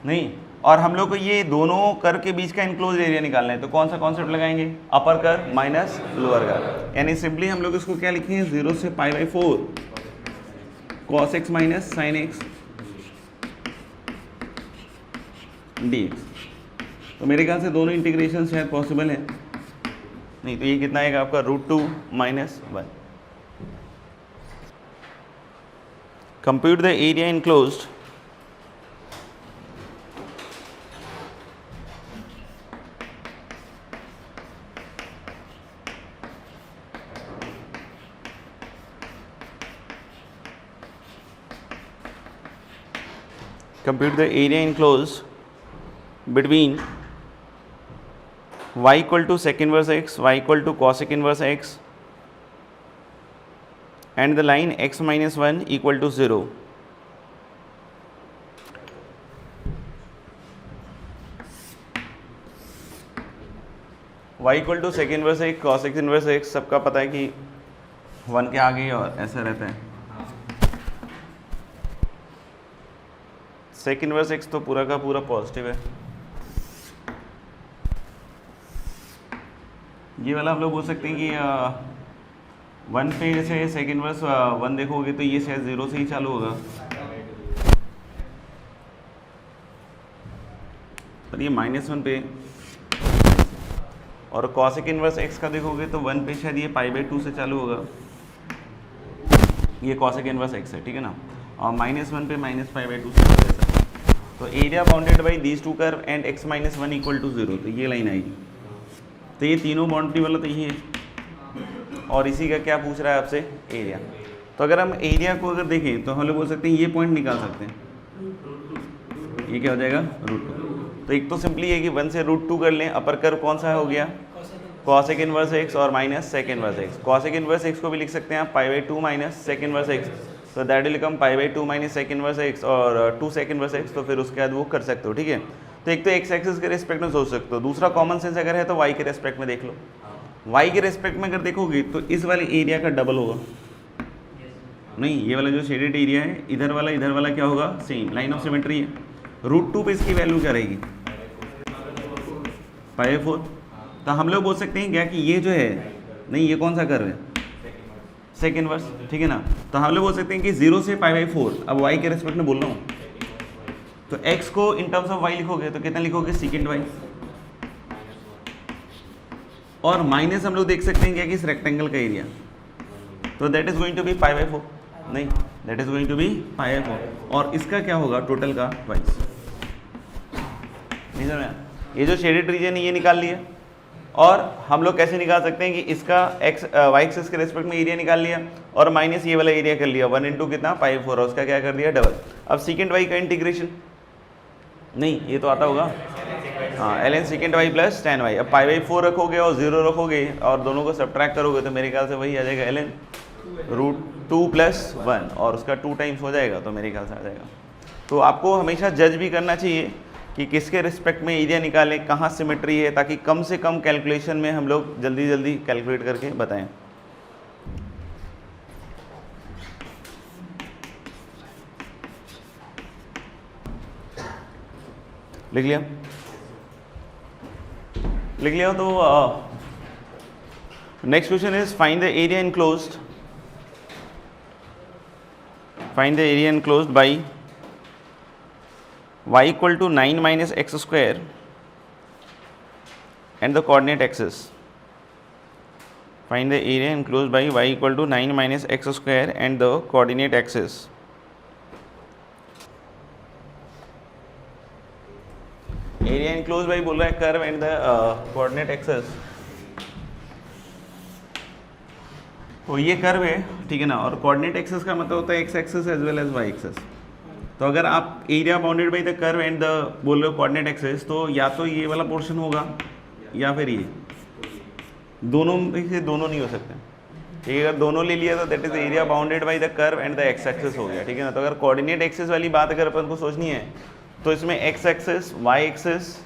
नहीं। और हम लोग को ये दोनों कर्व के बीच का इनक्लोज एरिया निकालना है, तो कौन सा कॉन्सेप्ट लगाएंगे, अपर कर्व माइनस लोअर कर्व, यानी सिंपली हम लोग इसको क्या लिखेंगे 0 से π/4 cos x minus sine x dx। तो मेरे ख्याल से दोनों इंटीग्रेशन शायद पॉसिबल है, नहीं तो ये कितना आएगा आपका √2 - 1। Compute the area enclosed compute the area enclosed between y equal to sec inverse x, y equal to cosec inverse x and the line x minus 1 equal to 0। y equal to sec inverse x, cosec inverse x सबका पता है कि 1 के आगे और ऐसा रहता है। सेक इनवर्स एक्स तो पूरा का पूरा पॉजिटिव है, ये वाला हम लोग बोल सकते हैं कि 1 पे जैसे सेक इनवर्स 1 देखोगे तो ये शायद 0 से ही चालू होगा, पर ये -1 पे, और कॉसेक इनवर्स एक्स का देखोगे तो 1 पे शायद ये π/2 से चालू होगा, ये कॉसेक इनवर्स एक्स है, ठीक है ना। और -1 पे -π/2 से, तो area bounded by these two curve and x minus 1 equal to 0, तो ये लाइन आएगी। तो ये तीनों बाउंड्री वाला तो ये है, और इसी का क्या पूछ रहा है आपसे, एरिया। तो अगर हम एरिया को अगर देखें तो हम लोग बोल सकते हैं ये पॉइंट निकाल सकते हैं, ये क्या हो जाएगा √2। तो एक तो सिंपली है कि 1 से √2 कर लें, अपर कर्व कौन सा हो गया, कॉसेक इनवर्स x और minus sec inverse x। Cosec inverse x को भी लिख सकते हैं आप π/2 माइनस सेक इनवर्स x, तो that will become π/2 minus sec inverse x और 2 सेक इनवर्स x। तो फिर उसके बाद वो कर सकते हो, ठीक है। तो एक तो x एक्सिस के रेस्पेक्ट में सोच सकते हो, दूसरा कॉमन सेंस अगर है तो y के रेस्पेक्ट में देख लो। y के रेस्पेक्ट में अगर देखोगे तो इस वाले एरिया का डबल होगा, नहीं ये वाला जो शेडेड एरिया है इधर वाला क्या होगा, सेम, लाइन ऑफ सिमेट्री है। √2 पे इसकी वैल्यू क्या रहेगी, π/4। तो हम लोग बोल सकते हैं क्या कि ये जो है, नहीं ये कौन सा कर्व है, सेक इनवर्स, ठीक है ना। तो हम लोग बोल सकते हैं कि 0 से π/4, अब y के रेस्पेक्ट में बोल रहा हूँ, तो x को इन टर्म्स ऑफ y लिखोगे तो कितना लिखोगे, सेकेंड y, और माइनस हम लोग देख सकते हैं क्या कि इस रेक्टेंगल का एरिया, तो that is going to be π/4, नहीं that is going to be π/4, और इसका क्या होगा टोटल का ट्वाइस। नहीं समझ, ये जो शेडेड रीजन है ये निकाल लिया, और हम लोग कैसे निकाल सकते हैं कि इसका y एक्सिस के रेस्पेक्ट में एरिया निकाल लिया और माइनस ये वाला एरिया कर लिया, 1 इंटू कितना π/4, और उसका क्या कर दिया डबल। अब सेकेंड y का इंटीग्रेशन, नहीं ये तो आता होगा, हाँ ln second y plus tan y। अब π/4 रखोगे और 0 रखोगे और दोनों को सब्ट्रैक्ट करोगे तो मेरे ख्याल से वही आ जाएगा ln √2 प्लस 1, और उसका 2 टाइम्स हो जाएगा, तो मेरे ख्याल से आ जाएगा। तो आपको हमेशा जज भी करना चाहिए कि किसके रिस्पेक्ट में एरिया निकालें, कहाँ सिमेट्री है, ताकि कम से कम कैलकुलेशन में हम लोग जल्दी जल्दी कैलकुलेट करके बताएं। लिख लिया, लिख लिया। तो next question is find the area enclosed, find the area enclosed by y equal to 9 minus x square and the coordinate axis. Find the area enclosed by y equal to 9 minus x square and the coordinate axis. Area enclosed by बोल रहा है curve and the coordinate axis. तो ये curve है, ठीक है ना, और कोऑर्डिनेट एक्सिस का मतलब होता है x axis as well as y axis. तो अगर आप area bounded by the curve and the बोल रहे हो कोऑर्डिनेट एक्सिस, तो या तो ये वाला पोर्शन होगा या फिर ये, दोनों में से दोनों नहीं हो सकते, ठीक है। अगर दोनों ले लिया तो that is area bounded by the curve and the x axis हो गया, ठीक है ना। तो अगर कोऑर्डिनेट एक्सिस वाली बात अगर अपन को सोचनी है तो इसमें एक्स एक्सिस, वाई एक्सिस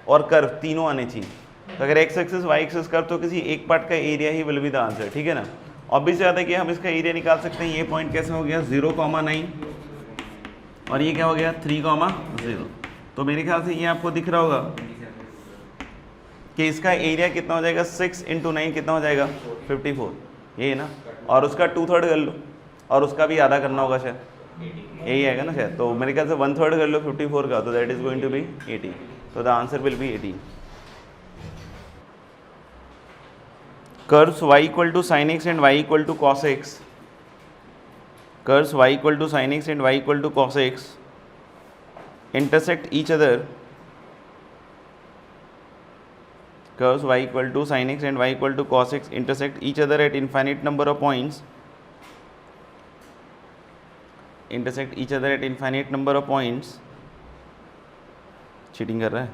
और कर्व तीनों आने चाहिए। तो अगर x axis, y axis, curve, तो किसी एक पार्ट का एरिया ही विल बी द आंसर, ठीक है ना। ऑब्वियस बात है कि हम इसका एरिया निकाल सकते हैं। ये पॉइंट कैसे हो गया 0,9 और ये क्या हो गया 3,0। तो मेरे ख्याल से ये आपको दिख रहा होगा कि इसका एरिया कितना हो जाएगा, 6 × 9 कितना हो जाएगा 54, ये है ना। और उसका 2/3 कर लो और उसका भी आधा करना होगा शायद, यही आएगा ना शायद। तो मेरे ख्याल से 1/3 कर लो 54 का, तो that is going to be 80। तो the answer will be 80। Curves y equal to sin x and y equal to cos x, curves y equal to sin x and y equal to cos x intersect each other, curves y equal to sin x and y equal to cos x intersect each other at infinite number of points, intersect each other at infinite number of points, cheating कर रहा है,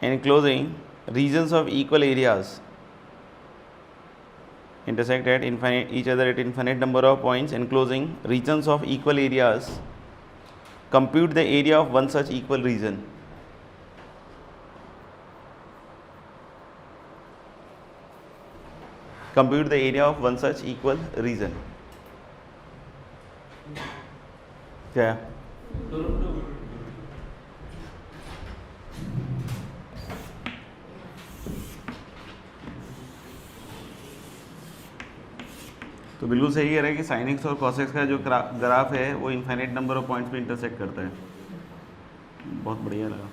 enclosing regions of equal areas, intersect at each other at infinite number of points, enclosing regions of equal areas, compute the area of one such equal region. Compute the area of one such equal region. क्या तो बिल्कुल सही कह रहा है कि sin x और cos x का जो ग्राफ है वो इनफाइनाइट नंबर ऑफ पॉइंट्स पे इंटरसेक्ट करता है। बहुत बढ़िया लगा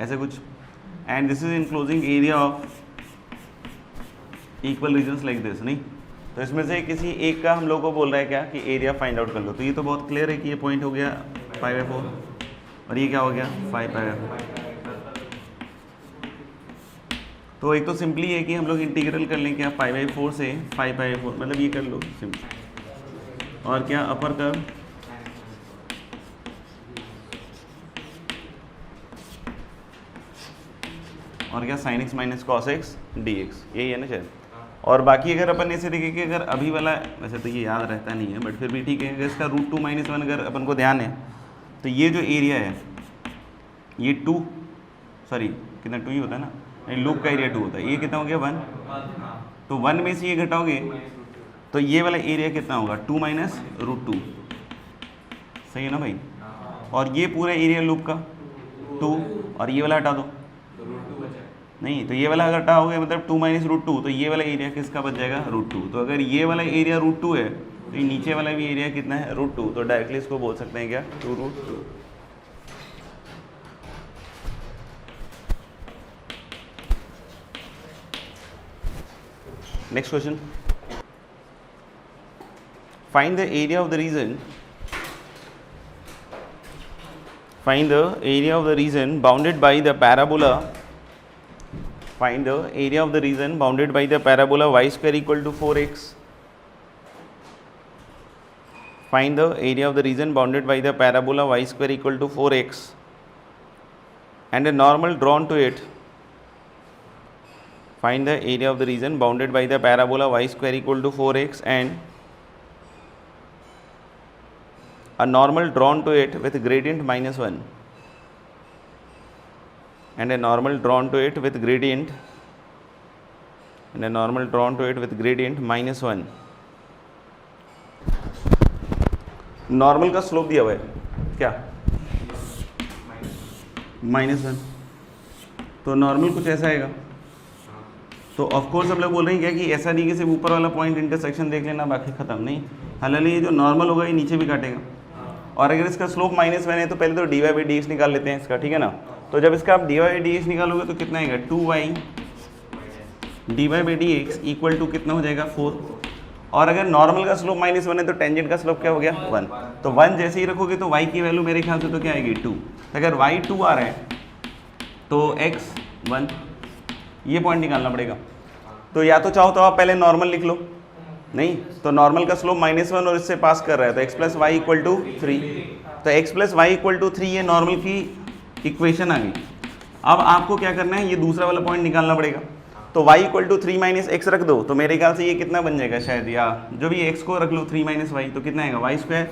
ऐसे कुछ। And this is enclosing area of equal regions like this, नहीं तो इसमें से किसी एक का हम लोग को बोल रहा है क्या कि एरिया फाइंड आउट कर लो। तो ये तो बहुत क्लियर है कि ये पॉइंट हो गया 5/4 और ये क्या हो गया 5/4। तो एक तो सिंपली है कि हम लोग इंटीग्रल कर लें क्या 5/4 से 5/4, मतलब ये कर लो सिंपल। और क्या अपर कर्व और क्या sin x minus cos x dx, यही है ना शायद। और बाकी अगर अपन ऐसे देखें कि अगर अभी वाला, वैसे तो ये याद रहता नहीं है बट फिर भी ठीक है, अगर इसका √2 - 1 अगर अपन को ध्यान है तो ये जो एरिया है ये 2, सॉरी कितना 2 ही होता है ना, नहीं लूप का एरिया 2 होता है, ये कितना हो गया 1, तो 1 में से ये घटाओगे तो ये वाला एरिया कितना होगा 2 - √2, सही है ना भाई। और ये पूरा एरिया लूप का 2 और ये वाला हटा दो, नहीं तो ये वाला अगर हटाओगे मतलब 2 - √2, तो ये वाला एरिया किसका बच जाएगा √2। तो अगर ये वाला एरिया √2 है तो ये नीचे वाला भी एरिया कितना है √2, तो डायरेक्टली इसको बोल सकते हैं क्या 2√2। Next question, find the area of the region, find the area of the region bounded by the parabola, find the area of the region bounded by the parabola y square equal to 4x, find the area of the region bounded by the parabola y square equal to 4x and a normal drawn to it, find the area of the region bounded by the parabola y square equal to 4x and a normal drawn to it with gradient -1 and a normal drawn to it with gradient -1। Normal का slope दिया हुआ है क्या -1, तो normal कुछ ऐसा आएगा। तो ऑफ कोर्स हम लोग बोल रहे हैं क्या कि ऐसा नहीं कि सिर्फ ऊपर वाला पॉइंट इंटरसेक्शन देख लेना बाकी खत्म, नहीं, हालांकि ये जो नॉर्मल होगा ये नीचे भी काटेगा। और अगर इसका स्लोप -1 है तो पहले तो dy/dx निकाल लेते हैं इसका, ठीक है ना। तो जब इसका आप dy/dx निकालोगे तो कितना आएगा 2y dy/dx इक्वल टू कितना हो जाएगा 4। और अगर नॉर्मल का स्लोप -1 है तो टेंजेंट का स्लोप क्या हो गया 1, तो 1 जैसे ही रखोगे तो y की वैल्यू मेरे ख्याल से तो क्या आएगी 2। अगर y 2 आ रहा है तो x 1, ये पॉइंट निकालना पड़ेगा। तो या तो चाहो तो आप पहले नॉर्मल लिख लो, नहीं तो नॉर्मल का स्लोप -1 और इससे पास कर रहा है तो x + y = 3, तो x + y = 3 ये नॉर्मल की इक्वेशन आ गई। अब आपको क्या करना है, ये दूसरा वाला पॉइंट निकालना पड़ेगा। तो y = 3 - x रख दो तो मेरे ख्याल से ये कितना बन जाएगा शायद, या जो भी x को रख लो 3 - y तो कितना आएगा y²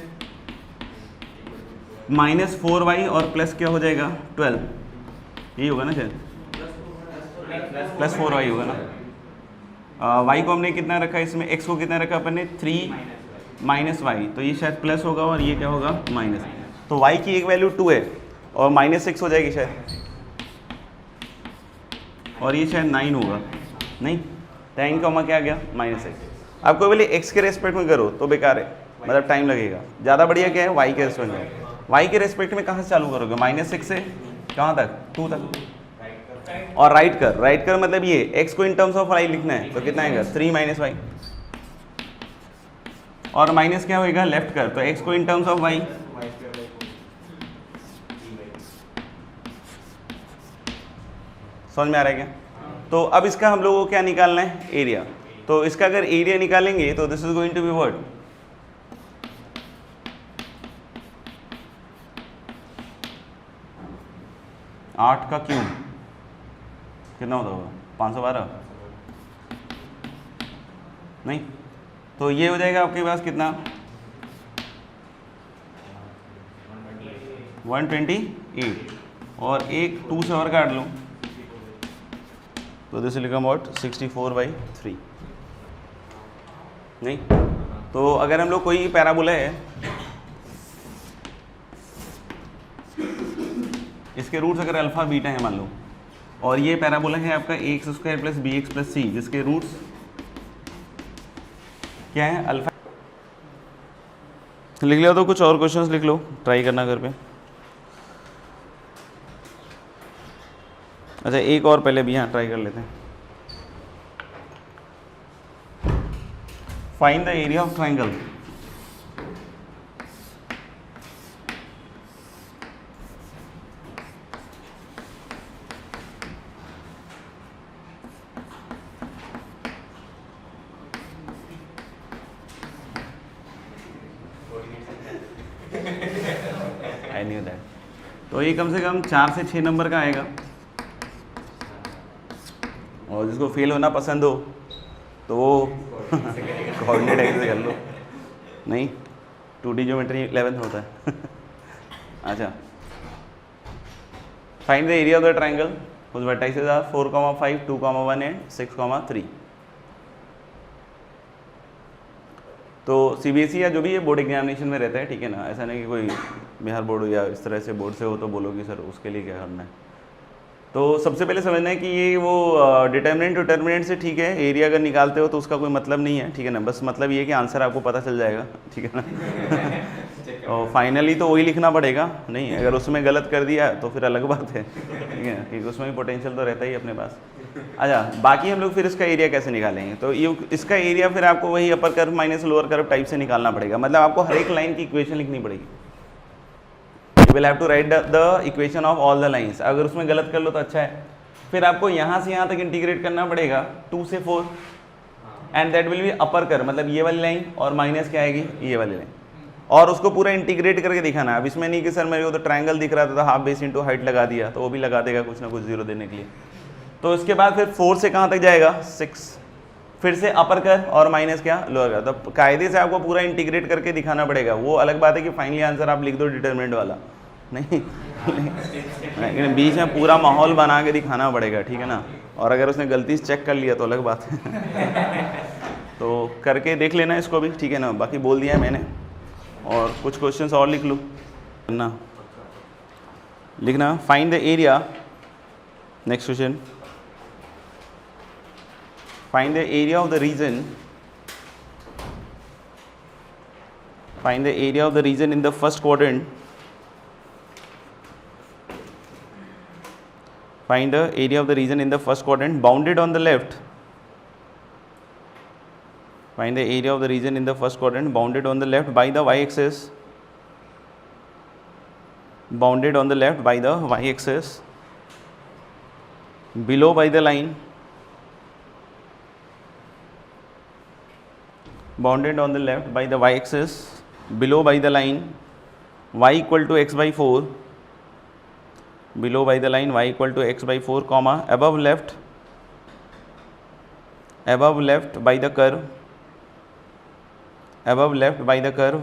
-4y और प्लस क्या हो जाएगा 12, यही होगा ना शायद, +4y होगा ना। y को हमने कितना रखा इसमें, x को कितना रखा अपन ने 3 - y, तो ये शायद प्लस होगा और ये क्या होगा माइनस। तो y की एक वैल्यू 2 है और -6 हो जाएगी शायद, और ये शायद 9 होगा, नहीं tan का क्या आ गया -6। आपको पहले x के रेस्पेक्ट में करो तो बेकार है, मतलब टाइम लगेगा। ज़्यादा बढ़िया क्या है y के रेस्पेक्ट में, y के रेस्पेक्ट में कहाँ से चालू करोगे -6 से कहाँ तक 2 तक, और राइट कर मतलब ये x को इन टर्म्स ऑफ y लिखना है तो कितना आएगा 3 - y, और माइनस क्या होएगा लेफ्ट कर, तो x को इन टर्म्स ऑफ y, समझ में आ रहा है क्या। तो अब इसका हम लोगों को क्या निकालना है एरिया, तो इसका अगर एरिया निकालेंगे तो this is going to be what 8 का क्यूब कितना होता होगा 512, नहीं तो ये हो जाएगा आपके पास कितना 128, और एक 2 से और काट लो तो दिस विल कम आउट 64/3, नहीं तो अगर हम लोग कोई पैराबोला है इसके रूट्स अगर अल्फा बीटा है मान लो, और ये पैराबोला है आपका ax² + bx + c जिसके रूट्स क्या है अल्फा। लिख लिया तो कुछ और क्वेश्चंस लिख लो, ट्राई करना घर पे। अच्छा एक और पहले भी यहाँ ट्राई कर लेते हैं। Find the area of triangle. I knew that. तो ये कम से कम 4 से 6 नंबर का आएगा, और जिसको फेल होना पसंद हो तो वो कोऑर्डिनेट एक्सरसाइज कर लो। नहीं, 2D ज्योमेट्री 11th होता है। अच्छा, find the area of the triangle whose vertices are 4, 5, 2, 1 and 6, 3। तो CBSE या जो भी ये बोर्ड एग्जामिनेशन में रहता है, ठीक है ना, ऐसा नहीं कि कोई बिहार बोर्ड या इस तरह से बोर्ड से हो तो बोलो कि सर उसके लिए क्या करना है। तो सबसे पहले समझना है कि ये वो डिटर्मिनेंट से ठीक है, एरिया अगर निकालते हो तो उसका कोई मतलब नहीं है, ठीक है ना, बस मतलब ये है कि आंसर आपको पता चल जाएगा, ठीक है ना। और फाइनली तो वही लिखना पड़ेगा, नहीं अगर उसमें गलत कर दिया तो फिर अलग बात है, ठीक है, क्योंकि उसमें भी पोटेंशियल तो रहता ही अपने पास। अच्छा, बाकी हम लोग फिर इसका एरिया कैसे निकालेंगे, तो ये इसका एरिया फिर आपको वही upper curve minus lower curve type से निकालना पड़ेगा, मतलब आपको हर एक लाइन की इक्वेशन लिखनी पड़ेगी। You will have to write the equation of all the lines। अगर उसमें गलत कर लो तो अच्छा है, फिर आपको यहाँ से यहाँ तक इंटीग्रेट करना पड़ेगा 2 से 4 एंड दैट विल बी अपर कर, मतलब ये वाली लाइन और माइनस क्या आएगी, ये वाली लाइन, और उसको पूरा इंटीग्रेट करके दिखाना है। अब इसमें नहीं कि सर मेरे को तो ट्रायंगल दिख रहा था तो हाफ बेस इंटू हाइट लगा दिया, तो वो भी लगा देगा कुछ ना कुछ जीरो देने के लिए। तो इसके बाद फिर 4 से कहाँ तक जाएगा, 6, फिर से अपर कर और माइनस क्या, लोअर कर। तो कायदे से आपको पूरा इंटीग्रेट करके दिखाना पड़ेगा। वो अलग बात है कि फाइनली आंसर आप लिख दो डिटरमिनेंट वाला, नहीं लेकिन बीच में पूरा माहौल बना के दिखाना पड़ेगा, ठीक है ना। और अगर उसने गलती से चेक कर लिया तो अलग बात है। तो करके देख लेना इसको भी, ठीक है ना। बाकी बोल दिया है मैंने, और कुछ क्वेश्चंस और लिख लो ना, लिखना find the area. Next question, find the area of the region, find the area of the region in the first quadrant, find the area of the region in the first quadrant bounded on the left, find the area of the region in the first quadrant bounded on the left by the y-axis, bounded on the left by the y-axis, below by the line, bounded on the left by the y-axis, below by the line y equal to x by 4, below by the line y equal to x by 4, comma above left by the curve, above left by the curve,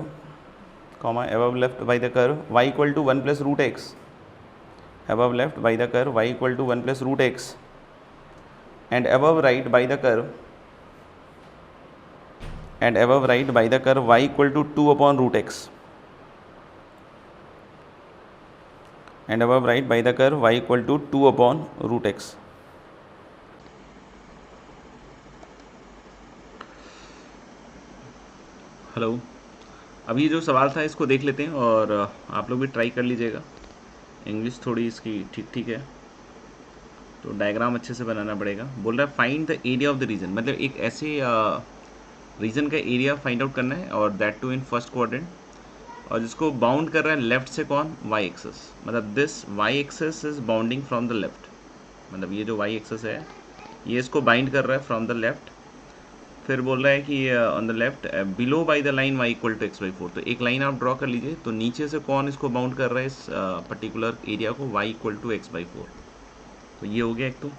comma above left by the curve y equal to 1 plus root x, above left by the curve y equal to 1 plus root x, and above right by the curve, and above right by the curve y equal to 2 upon root x, and above right by the curve y equal to 2 upon root x। Hello, अभी जो सवाल था इसको देख लेते हैं और आप लोग भी ट्राई कर लीजिएगा। इंग्लिश थोड़ी इसकी ठीक ठीक है, तो डायग्राम अच्छे से बनाना पड़ेगा। बोल रहा है find the area of the region, मतलब एक ऐसे रीजन का एरिया फाइंड आउट करना है, और that too in first quadrant, और जिसको बाउंड कर रहा है लेफ्ट से कौन, वाई एक्सेस, मतलब this y axis is bounding from the left, मतलब ये जो वाई एक्सेस है ये इसको बाइंड कर रहा है फ्रॉम द लेफ्ट। फिर बोल रहा है कि on the left below by the line y equal to x by 4, तो एक लाइन आप ड्रॉ कर लीजिए। तो नीचे से कौन इसको बाउंड कर रहा है इस पर्टिकुलर एरिया को, y equal to x by 4, तो ये हो गया एक। तो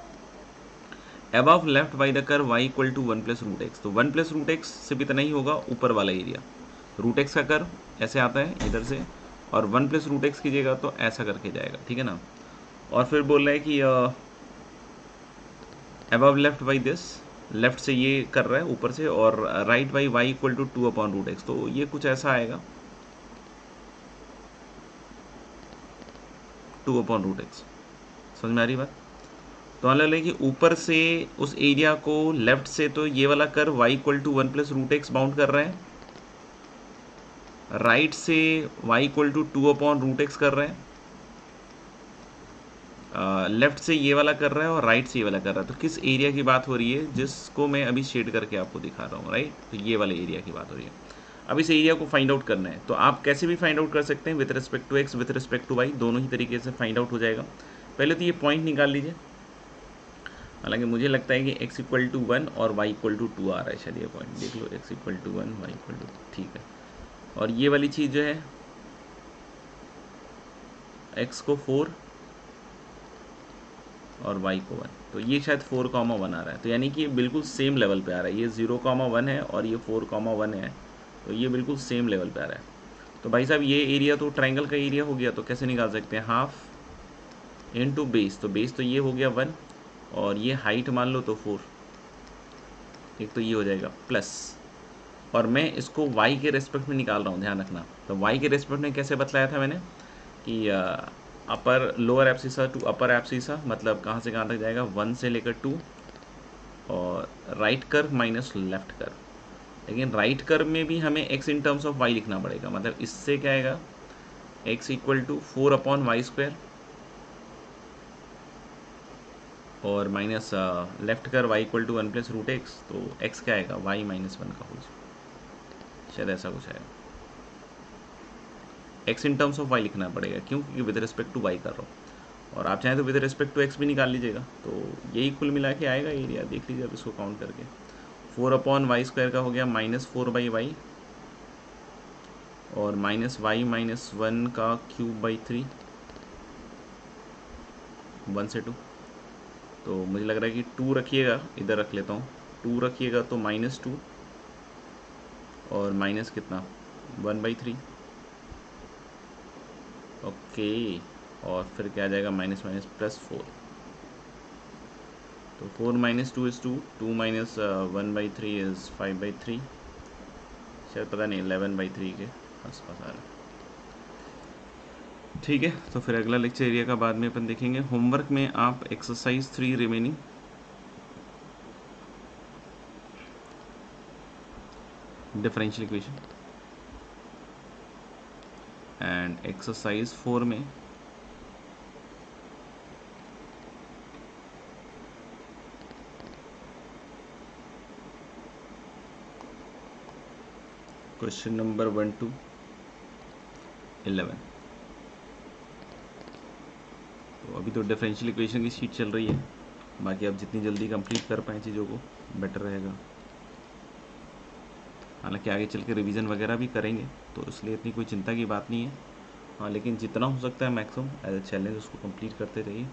above left by the curve y equal to 1 plus root x, तो 1 plus root x से भी इतना ही होगा ऊपर वाला एरिया। रूट एक्स का कर्व ऐसे आता है इधर से, और 1 प्लस रूट एक्स कीजिएगा तो ऐसा करके जाएगा, ठीक है ना। और फिर बोल रहा है कि above left by this, left से ये कर रहा है ऊपर से, और right by y equal to 2 upon root x, तो ये कुछ ऐसा आएगा 2 अपॉन रूट एक्स। समझ में आ रही बात। तो मान लो कि ऊपर से उस एरिया को लेफ्ट से तो ये वाला curve y equal to 1 plus root x bound कर रहा है, राइट से y equal to 2 upon root x कर रहा है, लेफ्ट से ये वाला कर रहा है और राइट से ये वाला कर रहा है, तो किस एरिया की बात हो रही है जिसको मैं अभी शेड करके आपको दिखा रहा हूँ, राइट? तो ये वाले एरिया की बात हो रही है। अब इस एरिया को फाइंड आउट करना है, तो आप कैसे भी फाइंड आउट कर सकते हैं, with respect to x, with respect to y, दोनों ही तरीके से फाइंड आउट हो जाएगा। पहले तो ये पॉइंट निकाल लीजिए, हालांकि मुझे लगता है कि x इक्वल टू 1 और y इक्वल टू 2 आ रहा है, शायद ये पॉइंट देख लो, x equal to 1 y equal to, ठीक है। और ये वाली चीज़ जो है x को 4 और y को 1, तो ये शायद 4,1 आ रहा है, तो यानी कि ये बिल्कुल सेम लेवल पे आ रहा है, ये 0,1 है और ये 4,1 है, तो ये बिल्कुल सेम लेवल पे आ रहा है। तो भाई साहब ये एरिया तो ट्राइंगल का एरिया हो गया, तो कैसे निकाल सकते हैं, हाफ इनटू बेस, तो बेस तो ये हो गया 1 और ये हाइट मान लो तो 4, एक तो ये हो जाएगा प्लस, और मैं इसको y के रेस्पेक्ट में निकाल रहा हूँ, ध्यान रखना। तो y के रेस्पेक्ट में कैसे बतलाया था मैंने कि upper lower abscissa to upper abscissa, मतलब कहाँ से कहाँ तक जाएगा, 1 से लेकर 2, और right curve minus left curve. लेकिन राइट कर्व में भी हमें x in terms of y लिखना पड़ेगा, मतलब इससे क्या आएगा, x इक्वल टू 4/y² और माइनस लेफ्ट कर y equal to 1 plus root x, तो x क्या आएगा, y माइनस 1 का होल, शायद ऐसा कुछ आएगा। x in terms of y लिखना पड़ेगा, क्यों, क्योंकि विद रिस्पेक्ट टू y कर रहा हूँ, और आप चाहें तो विद रिस्पेक्ट टू x भी निकाल लीजिएगा, तो यही कुल मिला के आएगा एरिया, देख लीजिए आप इसको काउंट करके। 4/y² का हो गया -4/y और -y माइनस 1 का क्यूब/3, 1 से 2, तो मुझे लग रहा है कि 2 रखिएगा, इधर रख लेता हूँ, 2 रखिएगा तो -2 और माइनस कितना 1/3, ओके, और फिर क्या आ जाएगा, माइनस माइनस +4, तो 4 - 2 इज़ 2, 2 - 1/3 इज़ 5/3, शायद पता नहीं 11/3 के आसपास आ रहा है। ठीक है, तो फिर अगला लेक्चर एरिया का बाद में अपन देखेंगे। होमवर्क में आप exercise 3 remaining differential equation and exercise 4 में क्वेश्चन नंबर 1 to 11। तो अभी तो डिफरेंशियल इक्वेशन की शीट चल रही है, बाकी आप जितनी जल्दी कंप्लीट कर पाएँ चीज़ों को बेटर रहेगा। हालांकि आगे चल के रिवीजन वगैरह भी करेंगे, तो इसलिए इतनी कोई चिंता की बात नहीं है। हाँ, लेकिन जितना हो सकता है मैक्सिमम एज ए चैलेंज उसको कंप्लीट करते रहिए।